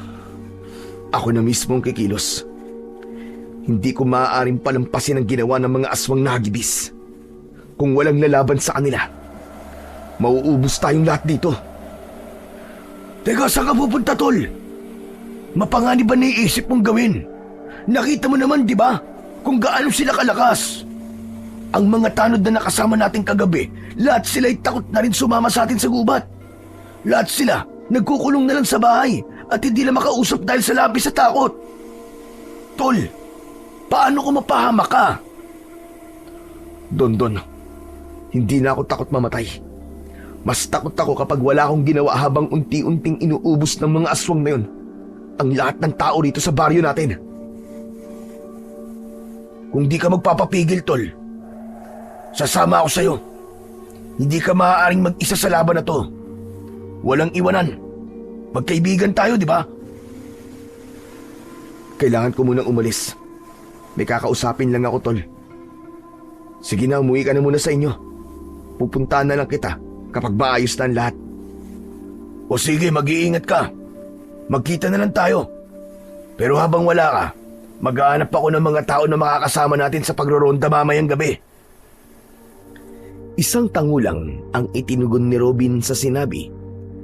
Speaker 1: ako na mismo ang kikilos. Hindi ko maaaring palampasin ang ginawa ng mga aswang nagibis. Kung walang lalaban sa kanila, mauubos tayong lahat dito.
Speaker 3: Teka, saan ka pupunta, tol? Mapanganib ba naiisip mong gawin? Nakita mo naman, di ba, kung gaano sila kalakas. Ang mga tanod na nakasama natin kagabi, lahat sila ay takot na rin sumama sa atin sa gubat. Lahat sila nagkukulong na lang sa bahay at hindi na makausap dahil sa labis sa takot. Tol, paano ko mapahama ka?
Speaker 1: Dondon, hindi na ako takot mamatay. Mas takot ako kapag wala akong ginawa habang unti-unting inuubos ng mga aswang na yun ang lahat ng tao rito sa baryo natin.
Speaker 3: Kung di ka magpapapigil, tol, sasama ako sa'yo. Hindi ka maaaring mag-isa sa laban na to. Walang iwanan. Magkaibigan tayo, di ba?
Speaker 1: Kailangan ko munang umalis. May kakausapin lang ako, tol. Sige na, umuwi ka na muna sa inyo. Pupuntahan na lang kita kapag maayos na ang lahat.
Speaker 2: O sige, mag-iingat ka. Magkita na lang tayo. Pero habang wala ka, maghahanap ako ng mga tao na makakasama natin sa pagroronda mamayang gabi.
Speaker 1: Isang tangulang ang itinugon ni Robin sa sinabi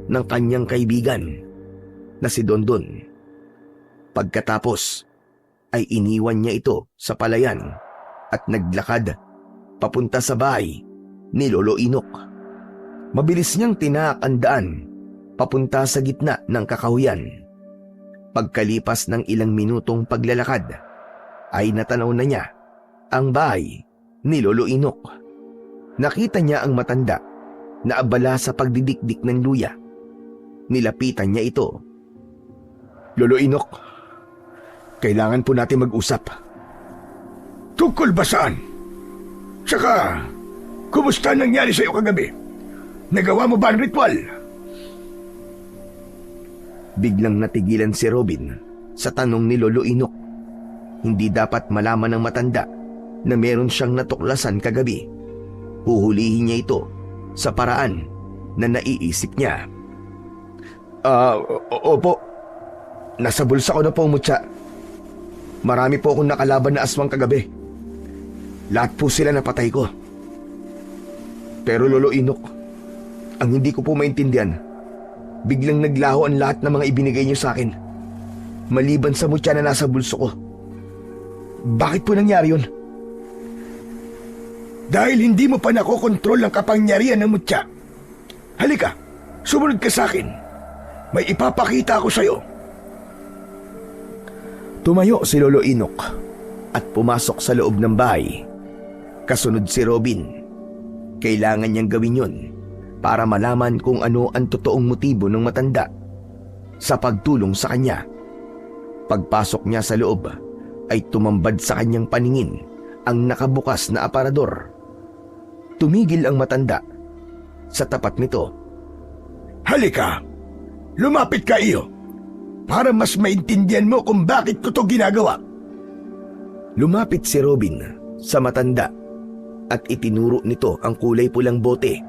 Speaker 1: ng kanyang kaibigan na si Dondon. Pagkatapos ay iniwan niya ito sa palayan at naglakad papunta sa bahay ni Lolo Inok. Mabilis niyang tinaak ang daan papunta sa gitna ng kakahuyan. Pagkalipas ng ilang minutong paglalakad ay natanaw na niya ang bahay ni Lolo Inok. Nakita niya ang matanda na abala sa pagdidikdik ng luya. Nilapitan niya ito.
Speaker 3: Lolo Inok, kailangan po natin mag-usap.
Speaker 4: Tungkol ba saan? Tsaka, kumusta nangyari sa'yo kagabi? Nagawa mo ba ang ritual?
Speaker 1: Biglang natigilan si Robin sa tanong ni Lolo Inok. Hindi dapat malaman ng matanda na meron siyang natuklasan kagabi. Huhulihin niya ito sa paraan na naiisip niya.
Speaker 3: Opo. Nasa bulsa ko na po, mutya. Marami po akong nakalaban na aswang kagabi. Lahat po sila napatay ko. Pero Lolo Inok, ang hindi ko po maintindihan, biglang naglaho ang lahat ng mga ibinigay niyo sa akin. Maliban sa mutya na nasa bulso ko. Bakit po nangyari yun?
Speaker 4: Dahil hindi mo pa nakokontrol ang kapangyarihan ng mutya. Halika, sumunod ka sa akin. May ipapakita ako sa'yo.
Speaker 1: Tumayo si Lolo Inok at pumasok sa loob ng bahay. Kasunod si Robin. Kailangan niyang gawin yun para malaman kung ano ang totoong motibo ng matanda sa pagtulong sa kanya. Pagpasok niya sa loob ay tumambad sa kanyang paningin ang nakabukas na aparador. Tumigil ang matanda sa tapat nito.
Speaker 4: Halika, lumapit ka iyo para mas maintindihan mo kung bakit ko to ginagawa.
Speaker 1: Lumapit si Robin sa matanda at itinuro nito ang kulay pulang bote.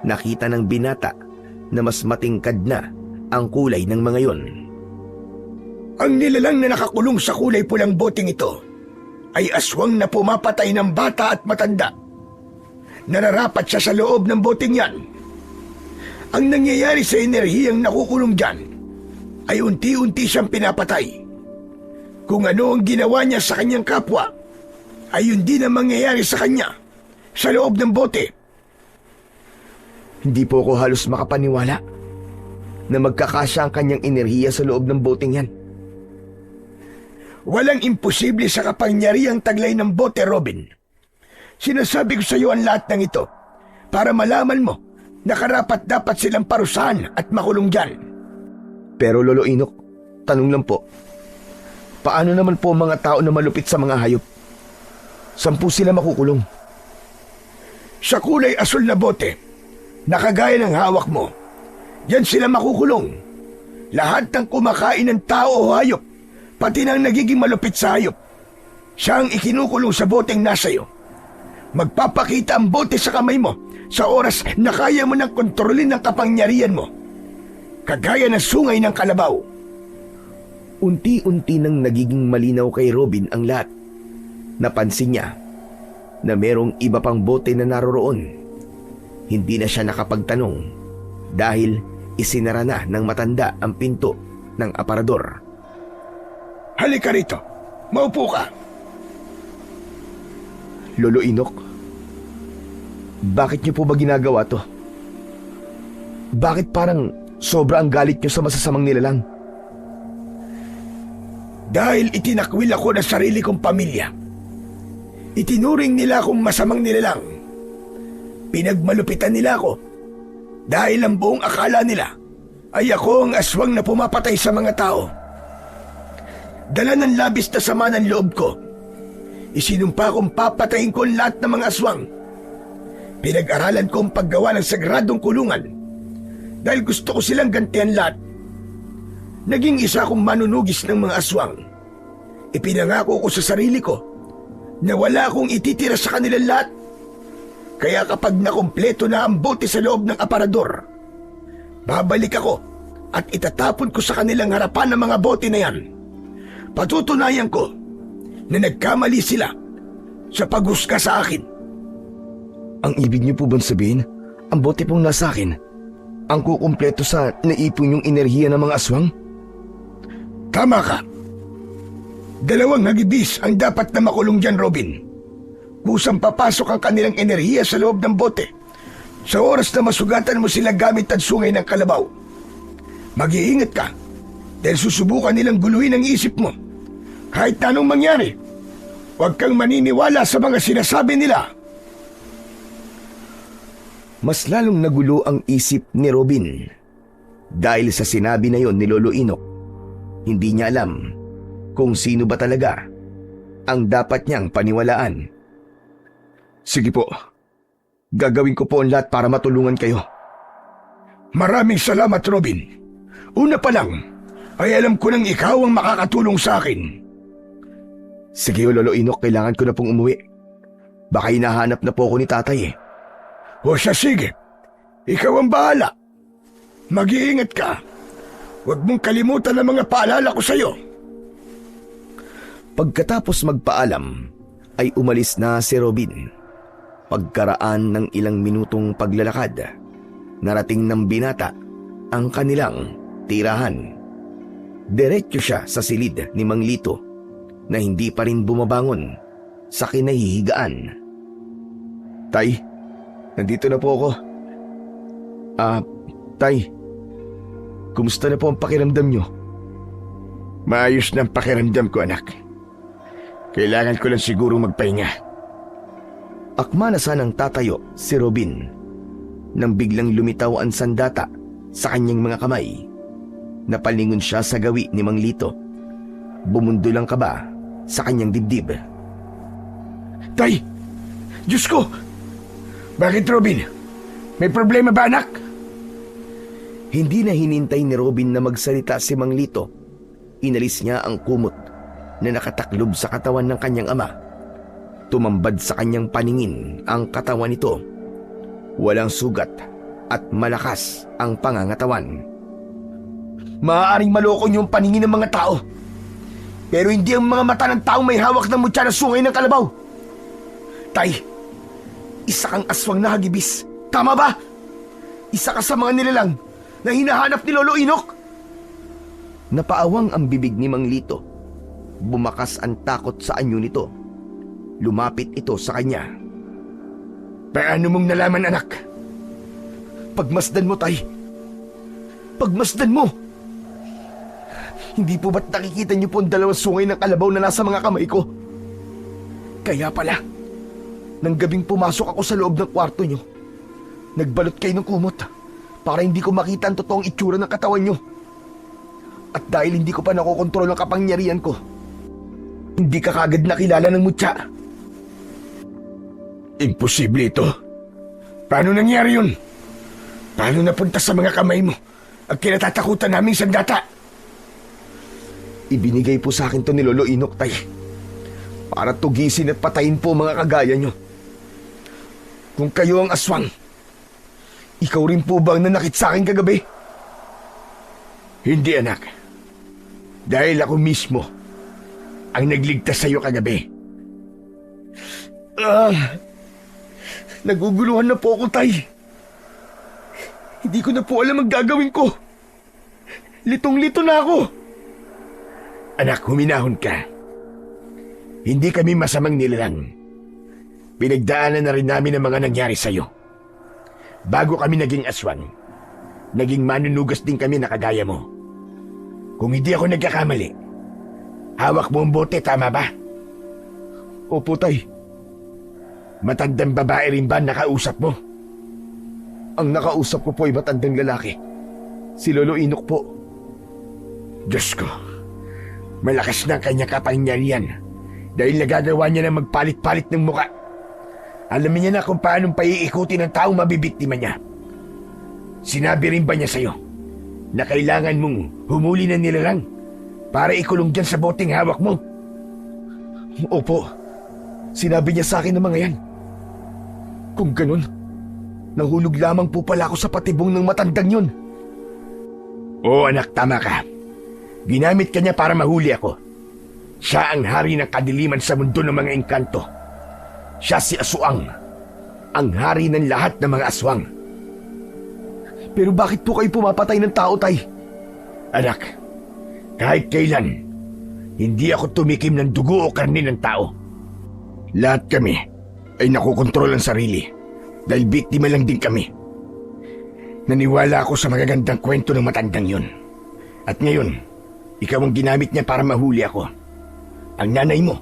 Speaker 1: Nakita ng binata na mas matingkad na ang kulay ng mga yon.
Speaker 4: Ang nilalang na nakakulong sa kulay pulang boteng ito ay aswang na pumapatay ng bata at matanda. Nararapat siya sa loob ng boteng yan. Ang nangyayari sa enerhiyang nakukulong dyan ay unti-unti siyang pinapatay. Kung ano ang ginawa niya sa kanyang kapwa, ay yun din ang mangyayari sa kanya sa loob ng bote.
Speaker 1: Hindi po ako halos makapaniwala na magkakasya ang kanyang enerhiya sa loob ng boteng yan.
Speaker 4: Walang imposible sa kapangyarihang taglay ng bote, Robin. Sinasabi ko sa iyo ang lahat ng ito para malaman mo na karapat-dapat silang parusahan at makulong dyan.
Speaker 1: Pero Lolo Inok, tanong lang po, paano naman po ang mga tao na malupit sa mga hayop? Saan po sila makukulong?
Speaker 4: Sa kulay asul na bote, nakagaya ng hawak mo, diyan sila makukulong. Lahat ng kumakain ng tao o hayop, pati ng nagiging malupit sa hayop, siya ang ikinukulong sa boteng nasa iyo. Magpapakita ang bote sa kamay mo sa oras na kaya mo nang kontrolin ang kapangyarihan mo. Kagaya ng sungay ng kalabaw.
Speaker 1: Unti-unti nang nagiging malinaw kay Robin ang lahat. Napansin niya na merong iba pang bote na naroroon. Hindi na siya nakapagtanong dahil isinara na ng matanda ang pinto ng aparador.
Speaker 4: Halika rito. Maupo ka.
Speaker 1: Lolo Inok, bakit niyo po ba ginagawa to? Bakit parang sobra ang galit niyo sa masasamang nilalang?
Speaker 4: Dahil itinakwil ako ng sarili kong pamilya. Itinuring nila akong masamang nilalang. Pinagmalupitan nila ako dahil ang buong akala nila ay ako ang aswang na pumapatay sa mga tao. Dala ng labis na sama ng loob ko, isinumpa kong papatayin ko ang lahat ng mga aswang. Pinag-aralan ko ang paggawa ng sagradong kulungan dahil gusto ko silang gantihan lahat. Naging isa akong manunugis ng mga aswang. Ipinangako ko sa sarili ko
Speaker 2: na wala akong ititira sa kanilang lahat. Kaya kapag nakumpleto na ang bote sa loob ng aparador, babalik ako at itatapon ko sa kanilang harapan ng mga bote na yan. Patutunayan ko na nagkamali sila sa paghusga sa akin.
Speaker 1: Ang ibig niyo po bang sabihin, ang bote pong nasa akin, ang kukumpleto sa naipon yung enerhiya ng mga aswang?
Speaker 2: Tama ka. 2 hagibis ang dapat na makulong dyan, Robin. Kusang papasok ang kanilang enerhiya sa loob ng bote. Sa oras na masugatan mo sila gamit ang sungay ng kalabaw. Mag-iingat ka dahil susubukan nilang guluhin ang isip mo. Kahit na anong mangyari, huwag kang maniniwala sa mga sinasabi nila.
Speaker 1: Mas lalong nagulo ang isip ni Robin. Dahil sa sinabi na yon ni Lolo Inok, hindi niya alam kung sino ba talaga ang dapat niyang paniwalaan.
Speaker 3: Sige po, gagawin ko po ang lahat para matulungan kayo.
Speaker 2: Maraming salamat, Robin. Una pa lang, ay alam ko nang ikaw ang makakatulong sa akin.
Speaker 1: Sige Lolo Inok, kailangan ko na pong umuwi. Baka hinahanap na po ako ni tatay eh.
Speaker 2: O siya, sige. Ikaw ang bahala. Mag-iingat ka. Huwag mong kalimutan ang mga paalala ko sa'yo.
Speaker 1: Pagkatapos magpaalam, ay umalis na si Robin. Pagkaraan ng ilang minutong paglalakad, narating ng binata ang kanilang tirahan. Diretso siya sa silid ni Mang Lito na hindi pa rin bumabangon sa kinahihigaan. Tay, nandito na po ako. Tay, kumusta na po ang pakiramdam nyo?
Speaker 2: Maayos na ang pakiramdam ko, anak. Kailangan ko lang siguro magpahinga.
Speaker 1: Akma na sanang tatayo si Robin nang biglang lumitaw ang sandata sa kanyang mga kamay. Napalingon siya sa gawi ni Mang Lito. Bumundol ang kaba sa kanyang dibdib.
Speaker 2: Tay! Diyos ko! Bakit, Robin? May problema ba, anak?
Speaker 1: Hindi na hinintay ni Robin na magsalita si Mang Lito. Inalis niya ang kumot na nakataklob sa katawan ng kanyang ama. Tumambad sa kanyang paningin ang katawan nito. Walang sugat at malakas ang pangangatawan.
Speaker 2: Maaaring maloko niyo ang paningin ng mga tao. Pero hindi ang mga mata ng taong may hawak ng mutya na sungay ng kalabaw. Tay, isa kang aswang na hagibis. Tama ba? Isa ka sa mga nilalang na hinahanap ni Lolo Inok.
Speaker 1: Napaawang ang bibig ni Mang Lito. Bumakas ang takot sa anyo nito. Lumapit ito sa kanya.
Speaker 2: Paano mong nalaman, anak?
Speaker 1: Pagmasdan mo, tay. Pagmasdan mo. Hindi po ba't nakikita niyo po ang 2 sungay ng kalabaw na nasa mga kamay ko?
Speaker 2: Kaya pala.
Speaker 1: Nang gabing pumasok ako sa loob ng kwarto niyo, nagbalot kayo ng kumot para hindi ko makita ang totoong itsura ng katawan niyo. At dahil hindi ko pa nakokontrol ang kapangyarihan ko, hindi ka kagad nakilala ng mutya.
Speaker 2: Imposible ito. Paano nangyari yun? Paano napunta sa mga kamay mo ang kinatatakutan naming sandata?
Speaker 1: Ibinigay po sa akin to ni Lolo Inok, tay. Para tugisin at patayin po mga kagaya nyo.
Speaker 2: Kung kayo ang aswang, ikaw rin po ba ang nanakit sa akin kagabi? Hindi, anak. Dahil ako mismo ang nagligtas sa iyo kagabi.
Speaker 1: Naguguluhan na po ako, tay. Hindi ko na po alam ang gagawin ko. Litong-lito na ako.
Speaker 2: Anak, huminahon ka. Hindi kami masamang nilalang. Pinagdaanan na rin namin ang mga nangyari sa iyo. Bago kami naging aswang, naging manunugas din kami na kagaya mo. Kung hindi ako nagkakamali, hawak mo ang bote, tama ba?
Speaker 1: Opo, tay.
Speaker 2: Matandang babae rin ba nakausap mo?
Speaker 1: Ang nakausap ko po ay matandang lalaki. Si Lolo Inok po.
Speaker 2: Diyos ko, malakas na ang kanyang kapangyarihan dahil nagagawa niya na magpalit-palit ng muka. Alam niya na kung paanong paiikutin ng taong mabibiktima niya. Sinabi rin ba niya sa'yo na kailangan mong humuli ng nilalang para ikulong dyan sa boteng hawak mo?
Speaker 1: Opo.
Speaker 3: Sinabi niya sa akin ng mga yan. Kung ganun, nahulog lamang po pala ako sa patibong ng matandang yun.
Speaker 2: Oo anak, tama ka. Ginamit ka niya para mahuli ako. Siya ang hari ng kadiliman sa mundo ng mga engkanto. Siya si Aswang, ang hari ng lahat ng mga aswang.
Speaker 3: Pero bakit po kayo pumapatay ng tao, Tay?
Speaker 2: Anak, kahit kailan, hindi ako tumikim ng dugo o karni ng tao. Lahat kami ay nakokontrol ang sarili dahil biktima lang din kami. Naniwala ako sa magagandang kwento ng matandang yun. At ngayon, ikaw ang ginamit niya para mahuli ako. Ang nanay mo,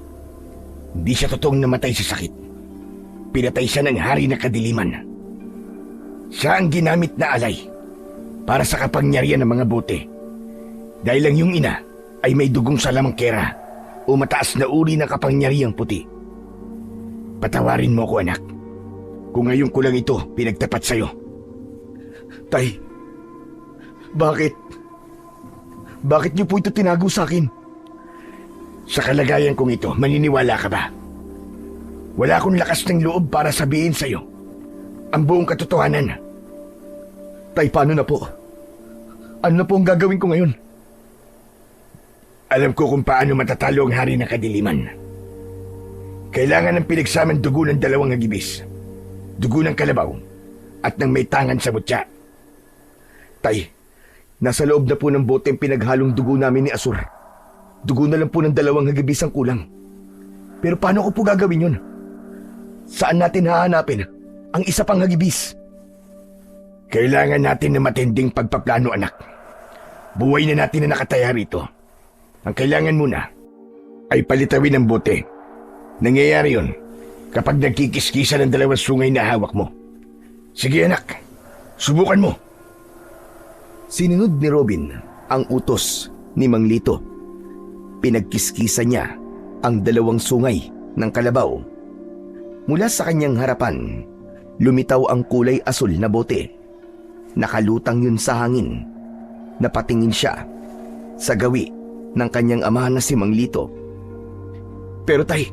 Speaker 2: hindi siya totoong namatay sa sakit. Pinatay siya ng hari ng kadiliman. Siya ang ginamit na alay para sa kapangyarihan ng mga bote. Dahil ang iyong ina ay may dugong salamangkera o mataas na uri ng kapangyarihang puti. Patawarin mo ko anak, kung ngayon ko lang ito pinagtapat sa'yo.
Speaker 3: Tay, bakit? Bakit niyo po ito tinago sa akin?
Speaker 2: Sa kalagayan kong ito, maniniwala ka ba? Wala akong lakas ng loob para sabihin sa'yo ang buong katotohanan.
Speaker 3: Tay, paano na po? Ano na po ang gagawin ko ngayon?
Speaker 2: Alam ko kung paano matatalo ang hari ng kadiliman. Kailangan ng pinagsamang dugo ng dalawang hagibis, dugo ng kalabaw, at ng may tangan sa mutya.
Speaker 3: Tay, nasa loob na po ng bote ang pinaghalong dugo namin ni Asur. Dugo na lang po ng dalawang hagibis ang kulang. Pero paano ko po gagawin yun? Saan natin hahanapin ang isa pang hagibis?
Speaker 2: Kailangan natin ng matinding pagpaplano anak. Buhay na natin na nakataya rito. Ang kailangan muna ay palitawin ang bote. Nangyayari yun kapag nagkikiskisa ng dalawang sungay na hawak mo. Sige anak, subukan mo.
Speaker 1: Sinunod ni Robin ang utos ni Mang Lito. Pinagkiskisa niya ang dalawang sungay ng kalabaw. Mula sa kanyang harapan, lumitaw ang kulay asul na bote. Nakalutang yun sa hangin. Napatingin siya sa gawi ng kanyang ama na si Mang Lito.
Speaker 3: Pero tay,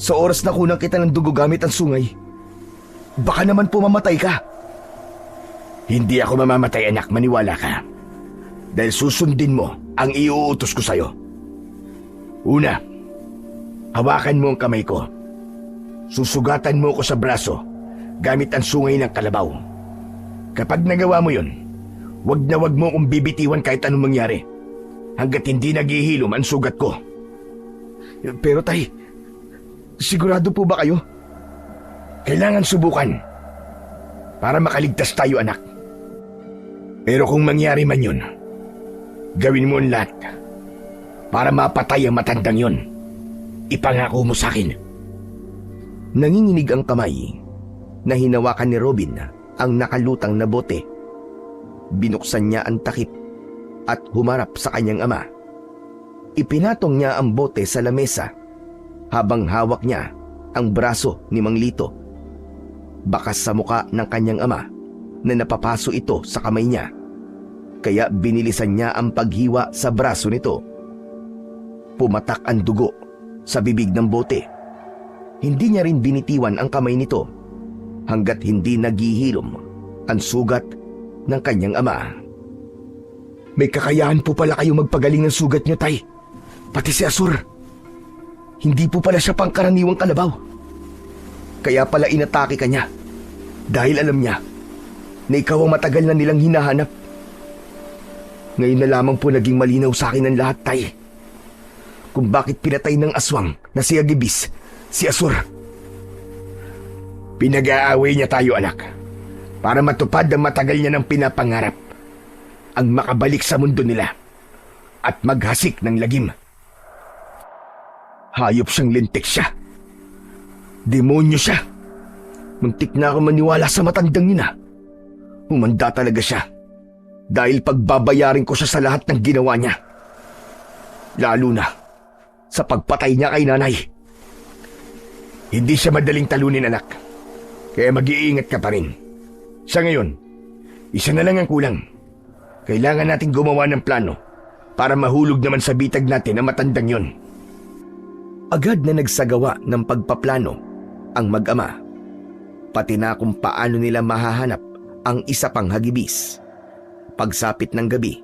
Speaker 3: sa oras na kunang kita ng dugo gamit ang sungay, baka naman po mamatay ka.
Speaker 2: Hindi ako mamamatay anak, maniwala ka. Dahil susundin mo ang iuutos ko sa'yo. Una, hawakan mo ang kamay ko. Susugatan mo ko sa braso gamit ang sungay ng kalabaw. Kapag nagawa mo yun, wag na wag mo kong bibitiwan kahit anong mangyari hanggat hindi naghihilom ang sugat ko.
Speaker 3: Pero tay, sigurado po ba kayo?
Speaker 2: Kailangan subukan para makaligtas tayo anak. Pero kung mangyari man yun, gawin mo ang lahat para mapatay ang matandang yun. Ipangako mo sa akin.
Speaker 1: Nanginginig ang kamay na hinawakan ni Robin ang nakalutang na bote. Binuksan niya ang takip at humarap sa kanyang ama. Ipinatong niya ang bote sa lamesa habang hawak niya ang braso ni Mang Lito. Bakas sa muka ng kanyang ama na napapaso ito sa kamay niya, kaya binilisan niya ang paghiwa sa braso nito. Pumatak ang dugo sa bibig ng bote. Hindi niya rin binitiwan ang kamay nito hanggat hindi naghihilom ang sugat ng kanyang ama.
Speaker 3: May kakayahan po pala kayong magpagaling ng sugat niyo, tay. Pati si Asur. Hindi po pala siya pangkaraniwang kalabaw. Kaya pala inatake ka niya dahil alam niya na ikaw ang matagal na nilang hinahanap. Ngayon na lamang po naging malinaw sa akin ang lahat, tay. Kung bakit pinatay ng aswang na si Agibis, si Asur.
Speaker 2: Pinag-aaway niya tayo anak para matupad ang matagal niya ng pinapangarap, ang makabalik sa mundo nila at maghasik ng lagim.
Speaker 3: Hayop siyang lintik siya. Demonyo siya. Muntik na ako maniwala sa matandang nina. Humanda talaga siya dahil pagbabayarin ko siya sa lahat ng ginawa niya. Lalo na sa pagpatay niya kay nanay.
Speaker 2: Hindi siya madaling talunin anak, kaya mag-iingat ka pa rin. Sa ngayon, isa na lang ang kulang. Kailangan natin gumawa ng plano para mahulog naman sa bitag natin ang matandang yon.
Speaker 1: Agad na nagsagawa ng pagpaplano ang mag-ama, pati na kung paano nila mahahanap ang isa pang hagibis. Pagsapit ng gabi,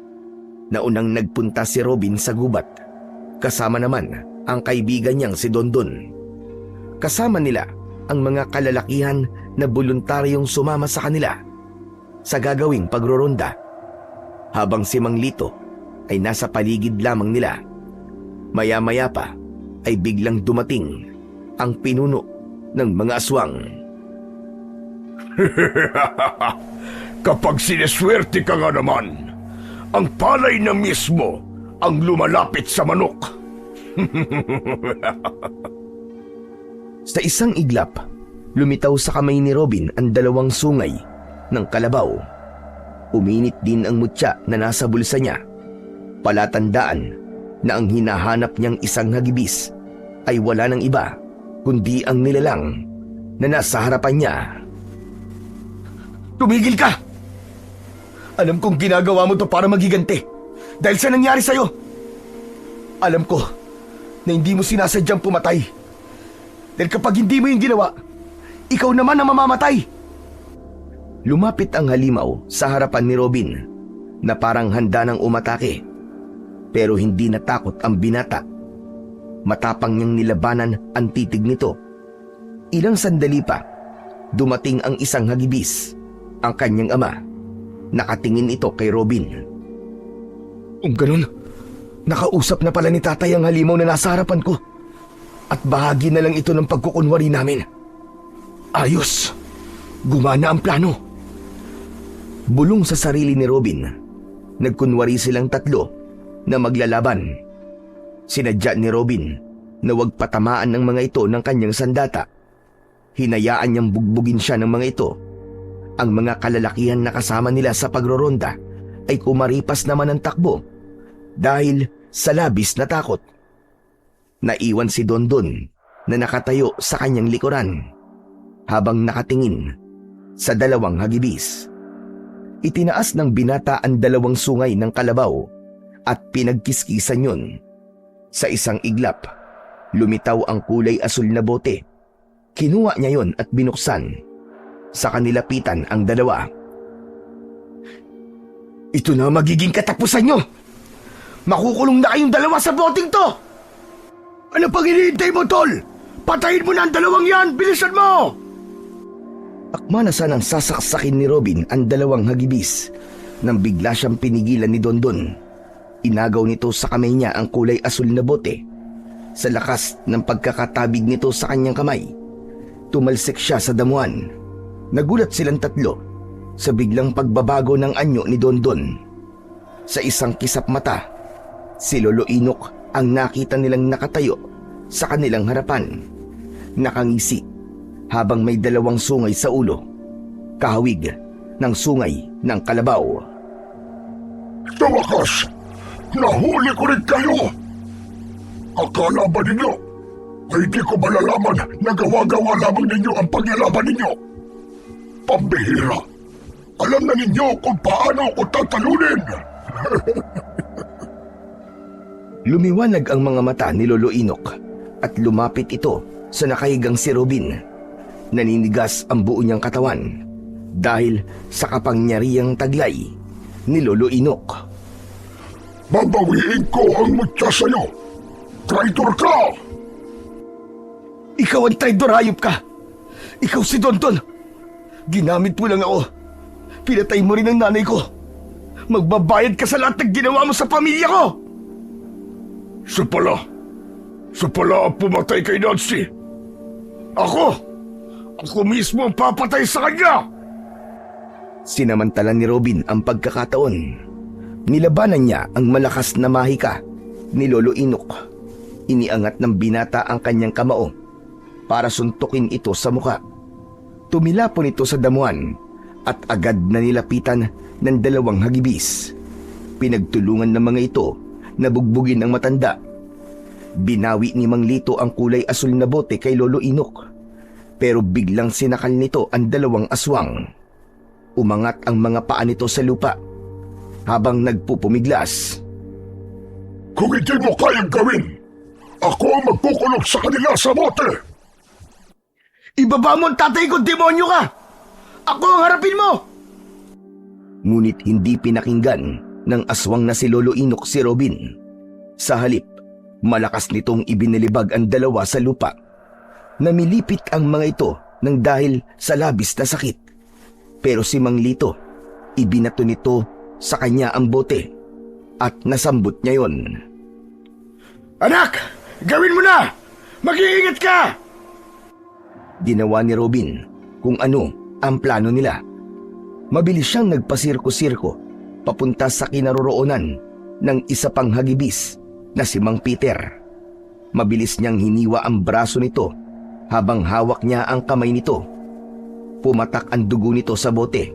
Speaker 1: naunang nagpunta si Robin sa gubat, kasama naman ang kaibigan niyang si Dondon. Kasama nila ang mga kalalakihan na voluntaryong sumama sa kanila sa gagawing pagroronda, habang si Mang Lito ay nasa paligid lamang nila. Maya-maya pa ay biglang dumating ang pinuno ng mga aswang.
Speaker 4: Kapag sineswerte ka nga naman, ang palay na mismo ang lumalapit sa manok.
Speaker 1: Sa isang iglap, lumitaw sa kamay ni Robin ang 2 sungay ng kalabaw. Uminit din ang mutya na nasa bulsa niya. Palatandaan na ang hinahanap niyang isang hagibis ay wala ng iba kundi ang nilalang na nasa harapan niya.
Speaker 3: Tumigil ka! Alam kong ginagawa mo to para magiganti dahil sa nangyari sa'yo. Alam ko na hindi mo sinasadyang pumatay. Dahil kapag hindi mo yung ginawa, ikaw naman ang mamamatay.
Speaker 1: Lumapit ang halimaw sa harapan ni Robin na parang handa ng umatake. Pero hindi natakot ang binata. Matapang niyang nilabanan ang titig nito. Ilang sandali pa, dumating ang isang hagibis, ang kanyang ama. Nakatingin ito kay Robin.
Speaker 3: Kung ganun, nakausap na pala ni tatay ang halimaw na nasa harapan ko. At bahagi na lang ito ng pagkukunwari namin. Ayos! Gumana ang plano.
Speaker 1: Bulong sa sarili ni Robin, nagkunwari silang 3 na maglalaban. Sinadya ni Robin na huwag patamaan ng mga ito ng kanyang sandata. Hinayaan niyang bugbugin siya ng mga ito. Ang mga kalalakihan na kasama nila sa pagroronda ay kumaripas naman ng takbo dahil sa labis na takot. Naiwan si Dondon na nakatayo sa kanyang likuran habang nakatingin sa 2 hagibis. Itinaas ng binata ang 2 sungay ng kalabaw at pinagkiskisan yun. Sa isang iglap, lumitaw ang kulay asul na bote. Kinuha niya yon at binuksan. Sa kanilapitan ang 2.
Speaker 3: Ito na magiging katapusan nyo! Makukulong na kayong 2 sa boteng to! Ano pang hinihintay mo, Tol? Patayin mo na ang 2 yan! Bilisan mo!
Speaker 1: Akma na sanang sasaksakin ni Robin ang 2 hagibis nang bigla siyang pinigilan ni Dondon. Inagaw nito sa kamay niya ang kulay asul na bote. Sa lakas ng pagkakatabig nito sa kanyang kamay, tumalsik siya sa damuhan. Nagulat silang 3 sa biglang pagbabago ng anyo ni Dondon. Sa isang kisap mata, si Lolo Inok ang nakita nilang nakatayo sa kanilang harapan. Nakangisi habang may 2 sungay sa ulo, kahawig ng sungay ng kalabaw.
Speaker 4: Sa wakas, nahuli ko rin kayo! Akala ba ninyo ay di ko malalaman na gawa-gawa lamang ninyo ang paglalaban ninyo? Pambihira! Alam na ninyo kung paano ko tatalunin!
Speaker 1: Lumiwanag ang mga mata ni Lolo Inok at lumapit ito sa nakahigang si Robin. Naninigas ang buo niyang katawan dahil sa kapangyarihang taglay ni Lolo Inok.
Speaker 4: Babawiin ko ang mutya sa'yo! Traitor ka!
Speaker 3: Ikaw ang traidor, hayop ka! Ikaw si Dondon! Ginamit mo lang ako. Pinatay mo rin ang nanay ko. Magbabayad ka sa lahat ng ginawa mo sa pamilya ko!
Speaker 4: Siya pala ang pumatay kay Nancy. Ako mismo ang papatay sa kanya!
Speaker 1: Sinamantala ni Robin ang pagkakataon. Nilabanan niya ang malakas na mahika ni Lolo Inok. Iniangat ng binata ang kanyang kamao para suntukin ito sa muka. Tumilapon ito sa damuhan at agad na nilapitan ng 2 hagibis. Pinagtulungan ng mga ito na bugbugin ng matanda. Binawi ni Mang Lito ang kulay asul na bote kay Lolo Inok, pero biglang sinakal nito ang 2 aswang. Umangat ang mga paa nito sa lupa habang nagpupumiglas.
Speaker 4: Kung hindi mo kayang gawin, Ako ang magkukulong sa kanila sa bote!
Speaker 3: Ibaba mo ang tatay ko, demonyo ka! Ako ang harapin mo!
Speaker 1: Ngunit hindi pinakinggan ng aswang na si Lolo Inok si Robin. Sa halip, malakas nitong ibinilibag ang dalawa sa lupa. Namilipit ang mga ito nang dahil sa labis na sakit. Pero si Mang Lito, ibinato nito sa kanya ang bote at nasambot niya yon.
Speaker 2: Anak! Gawin mo na! Mag-iingat ka!
Speaker 1: Ginawa ni Robin kung ano ang plano nila. Mabilis siyang nagpasirko-sirko papunta sa kinaroroonan ng isa pang hagibis na si Mang Peter. Mabilis niyang hiniwa ang braso nito habang hawak niya ang kamay nito. Pumatak ang dugo nito sa bote.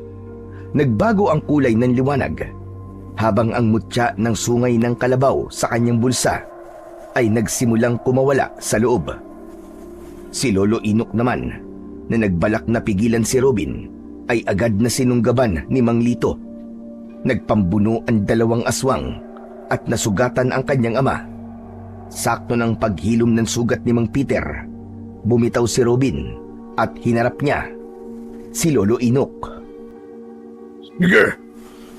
Speaker 1: Nagbago ang kulay ng liwanag habang ang mutya ng sungay ng kalabaw sa kanyang bulsa ay nagsimulang kumawala sa loob. Si Lolo Inok naman, na nagbalak na pigilan si Robin, ay agad na sinunggaban ni Mang Lito. Nagpambuno ang dalawang aswang at nasugatan ang kanyang ama. Sakto ng paghilom ng sugat ni Mang Peter, bumitaw si Robin at hinarap niya si Lolo Inok.
Speaker 4: Sige,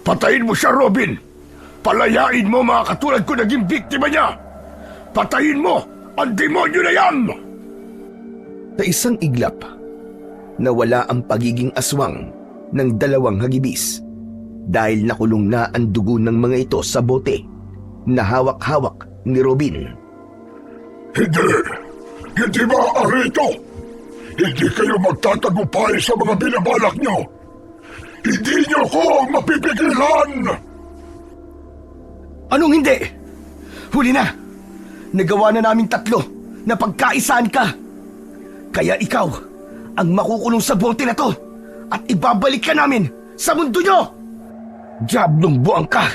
Speaker 4: patayin mo siya, Robin! Palayain mo mga katulad ko naging biktima niya! Patayin mo ang demonyo na yan!
Speaker 1: Sa isang iglap, nawala ang pagiging aswang ng dalawang hagibis dahil nakulong na ang dugo ng mga ito sa bote na hawak-hawak ni Robin.
Speaker 4: Hindi maaari ito! Hindi kayo magtatagumpay sa mga binabalak nyo! Hindi nyo ko mapipigilan!
Speaker 3: Anong hindi? Huli na! Nagawa na namin tatlo na pagkaisaan ka. Kaya ikaw ang makukulong sa bote na to at ibabalik ka namin sa mundo nyo! Diablong buang ka!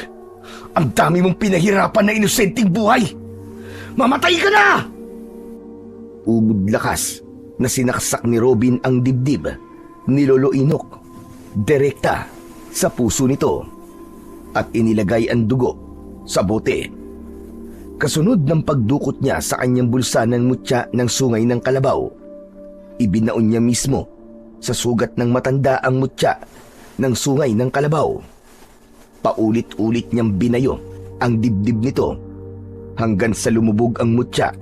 Speaker 3: Ang dami mong pinahirapan na inosenteng buhay! Mamatay ka na!
Speaker 1: Ubod lakas na sinaksak ni Robin ang dibdib ni Lolo Inok direkta sa puso nito at inilagay ang dugo sa bote. Kasunod ng pagdukot niya sa kanyang bulsa ng mutya ng sungay ng kalabaw, ibinaon niya mismo sa sugat ng matanda ang mutya ng sungay ng kalabaw. Paulit-ulit niyang binayo ang dibdib nito hanggang sa lumubog ang mutya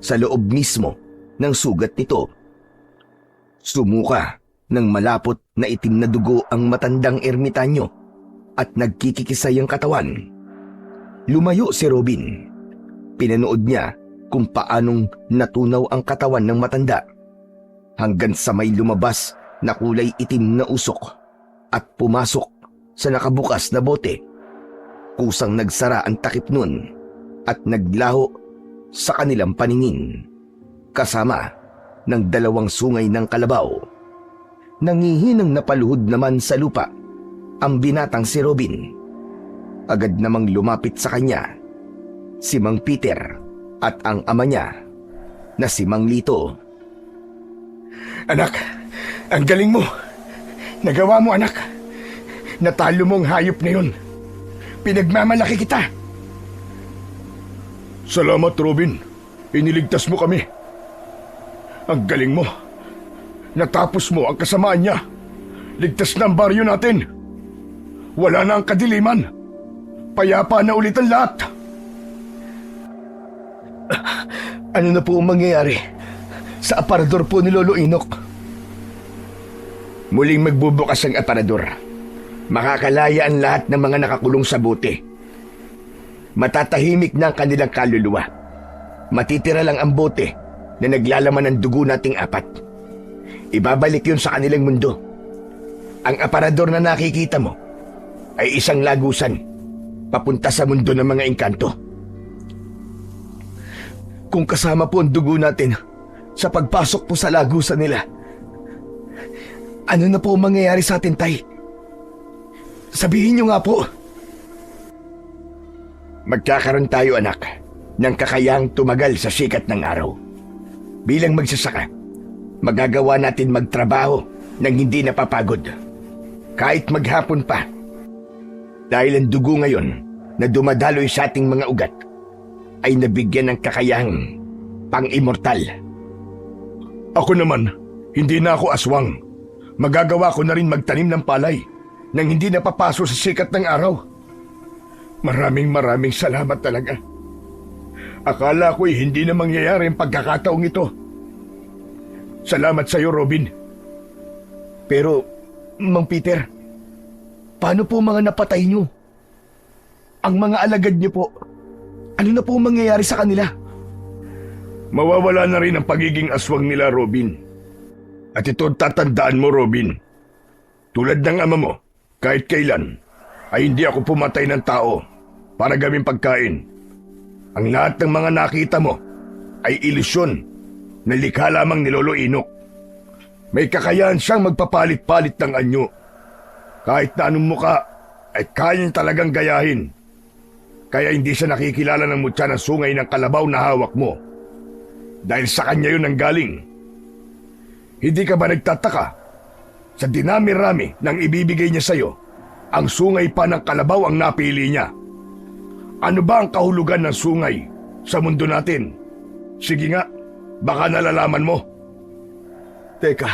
Speaker 1: sa loob mismo ng sugat nito. Sumuka ng malapot na itim na dugo ang matandang ermitanyo at nagkikikisay ang katawan. Lumayo si Robin. Pinanood niya kung paanong natunaw ang katawan ng matanda hanggang sa may lumabas na kulay itim na usok at pumasok sa nakabukas na bote. Kusang nagsara ang takip nun at naglaho sa kanilang paningin kasama ng dalawang sungay ng kalabaw. Nangihinang napaluhod naman sa lupa ang binatang si Robin. Agad namang lumapit sa kanya si Mang Peter at ang ama niya na si Mang Lito.
Speaker 2: Anak, ang galing mo. Nagawa mo, anak. Natalo mo ang hayop na yun. Pinagmamalaki kita.
Speaker 4: Salamat, Robin. Iniligtas mo kami. Ang galing mo. Natapos mo ang kasamaan niya. Ligtas na ang baryo natin. Wala na ang kadiliman. Payapa na ulit ang lahat.
Speaker 3: Ano na po ang mangyayari sa aparador po ni Lolo Inok?
Speaker 2: Muling magbubukas ang aparador. Makakalaya ang lahat ng mga nakakulong sa bote. Matatahimik na ang kanilang kaluluwa. Matitira lang ang bote na naglalaman ng dugo nating apat. Ibabalik yun sa kanilang mundo. Ang aparador na nakikita mo ay isang lagusan papunta sa mundo ng mga engkanto.
Speaker 3: Kung kasama po ang dugo natin sa pagpasok po sa lagusan nila, ano na po ang mangyayari sa atin, Tay? Sabihin niyo nga po.
Speaker 2: Magkakaroon tayo, anak, ng kakayahang tumagal sa sikat ng araw. Bilang magsasaka, magagawa natin magtrabaho nang hindi napapagod. Kahit maghapon pa. Dahil ang dugo ngayon na dumadaloy sa ating mga ugat ay nabigyan ng kakayahang pang-immortal.
Speaker 4: Ako naman, hindi na ako aswang. Magagawa ko na rin magtanim ng palay nang hindi napapaso sa sikat ng araw. Maraming salamat talaga. Akala ko'y hindi na mangyayari ang pagkakataong ito. Salamat sa iyo, Robin.
Speaker 3: Pero, Mang Peter, paano po mga napatay niyo? Ang mga alagad niyo po, ano na po mangyayari sa kanila?
Speaker 4: Mawawala na rin ang pagiging aswang nila, Robin. At ito tatandaan mo, Robin. Tulad ng ama mo, kahit kailan, ay hindi ako pumatay ng tao para gawing pagkain. Ang lahat ng mga nakita mo ay ilusyon na likha lamang ni Lolo Inok. May kakayahan siyang magpapalit-palit ng anyo. Kahit na anong muka ay kaya talagang gayahin. Kaya hindi siya nakikilala ng mutya ng sungay ng kalabaw na hawak mo. Dahil sa kanya yun ang galing. Hindi ka ba nagtataka? Sa dinami-rami ng ibibigay niya sa'yo, ang sungay pa ng kalabaw ang napili niya. Ano ba ang kahulugan ng sungay sa mundo natin? Sige nga, baka nalalaman mo.
Speaker 3: Teka,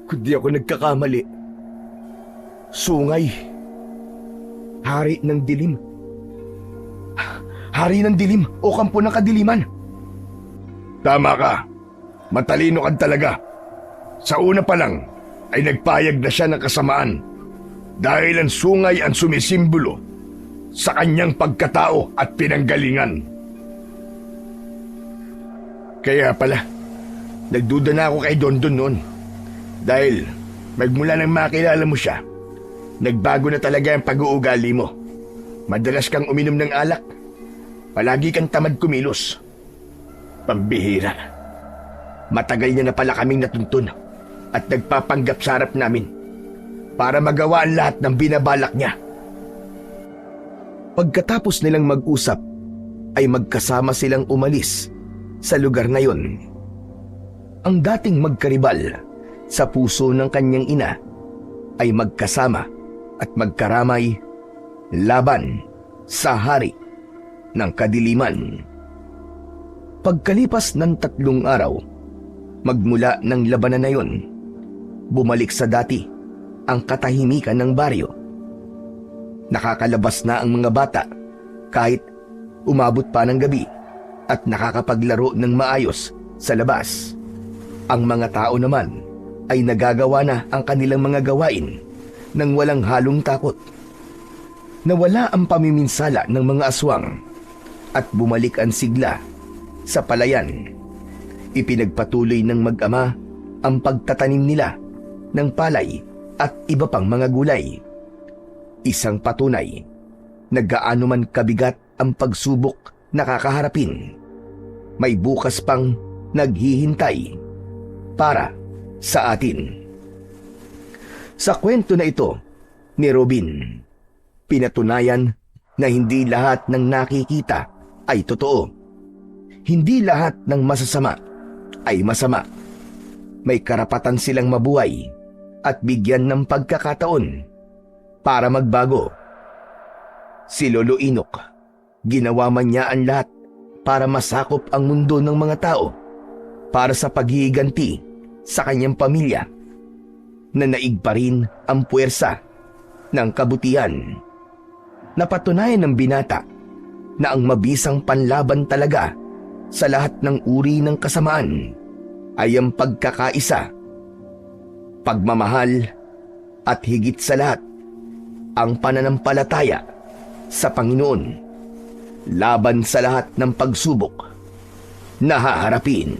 Speaker 3: kung di ako nagkakamali, sungay, hari ng dilim. Hari ng dilim o kampo ng kadiliman.
Speaker 4: Tama ka. Matalino ka talaga. Sa una pa lang ay nagpayag na siya ng kasamaan dahil ang sungay ang sumisimbolo sa kanyang pagkatao at pinanggalingan. Kaya pala, nagduda na ako kay Dondon noon. Dahil magmula nang makilala mo siya, nagbago na talaga ang pag-uugali mo. Madalas kang uminom ng alak. Palagi kang tamad kumilos. Pambihira. Matagal niya na pala kaming natuntun at nagpapanggap sa harap namin para magawa ang lahat ng binabalak niya.
Speaker 1: Pagkatapos nilang mag-usap, ay magkasama silang umalis sa lugar na yon. Ang dating magkaribal sa puso ng kanyang ina ay magkasama at magkaramay laban sa hari ng kadiliman. Pagkalipas ng 3 araw, magmula ng labanan na yon, bumalik sa dati ang katahimikan ng baryo. Nakakalabas na ang mga bata kahit umabot pa ng gabi at nakakapaglaro ng maayos sa labas. Ang mga tao naman ay nagagawa na ang kanilang mga gawain nang walang halong takot. Nawala ang pamiminsala ng mga aswang at bumalik ang sigla sa palayan. Ipinagpatuloy ng mag-ama ang pagtatanim nila ng palay at iba pang mga gulay. Isang patunay na gaano man kabigat ang pagsubok na kakaharapin, may bukas pang naghihintay para sa atin. Sa kwento na ito ni Robin, pinatunayan na hindi lahat ng nakikita ay totoo. Hindi lahat ng masasama ay masama. May karapatan silang mabuhay at bigyan ng pagkakataon para magbago. Si Lolo Inok, ginawa man niya ang lahat para masakop ang mundo ng mga tao para sa paghihiganti sa kanyang pamilya. Nanaig pa rin ang puwersa ng kabutihan. Napatunayan ng binata na ang mabisang panlaban talaga sa lahat ng uri ng kasamaan ay ang pagkakaisa, pagmamahal at higit sa lahat ang pananampalataya sa Panginoon laban sa lahat ng pagsubok na haharapin.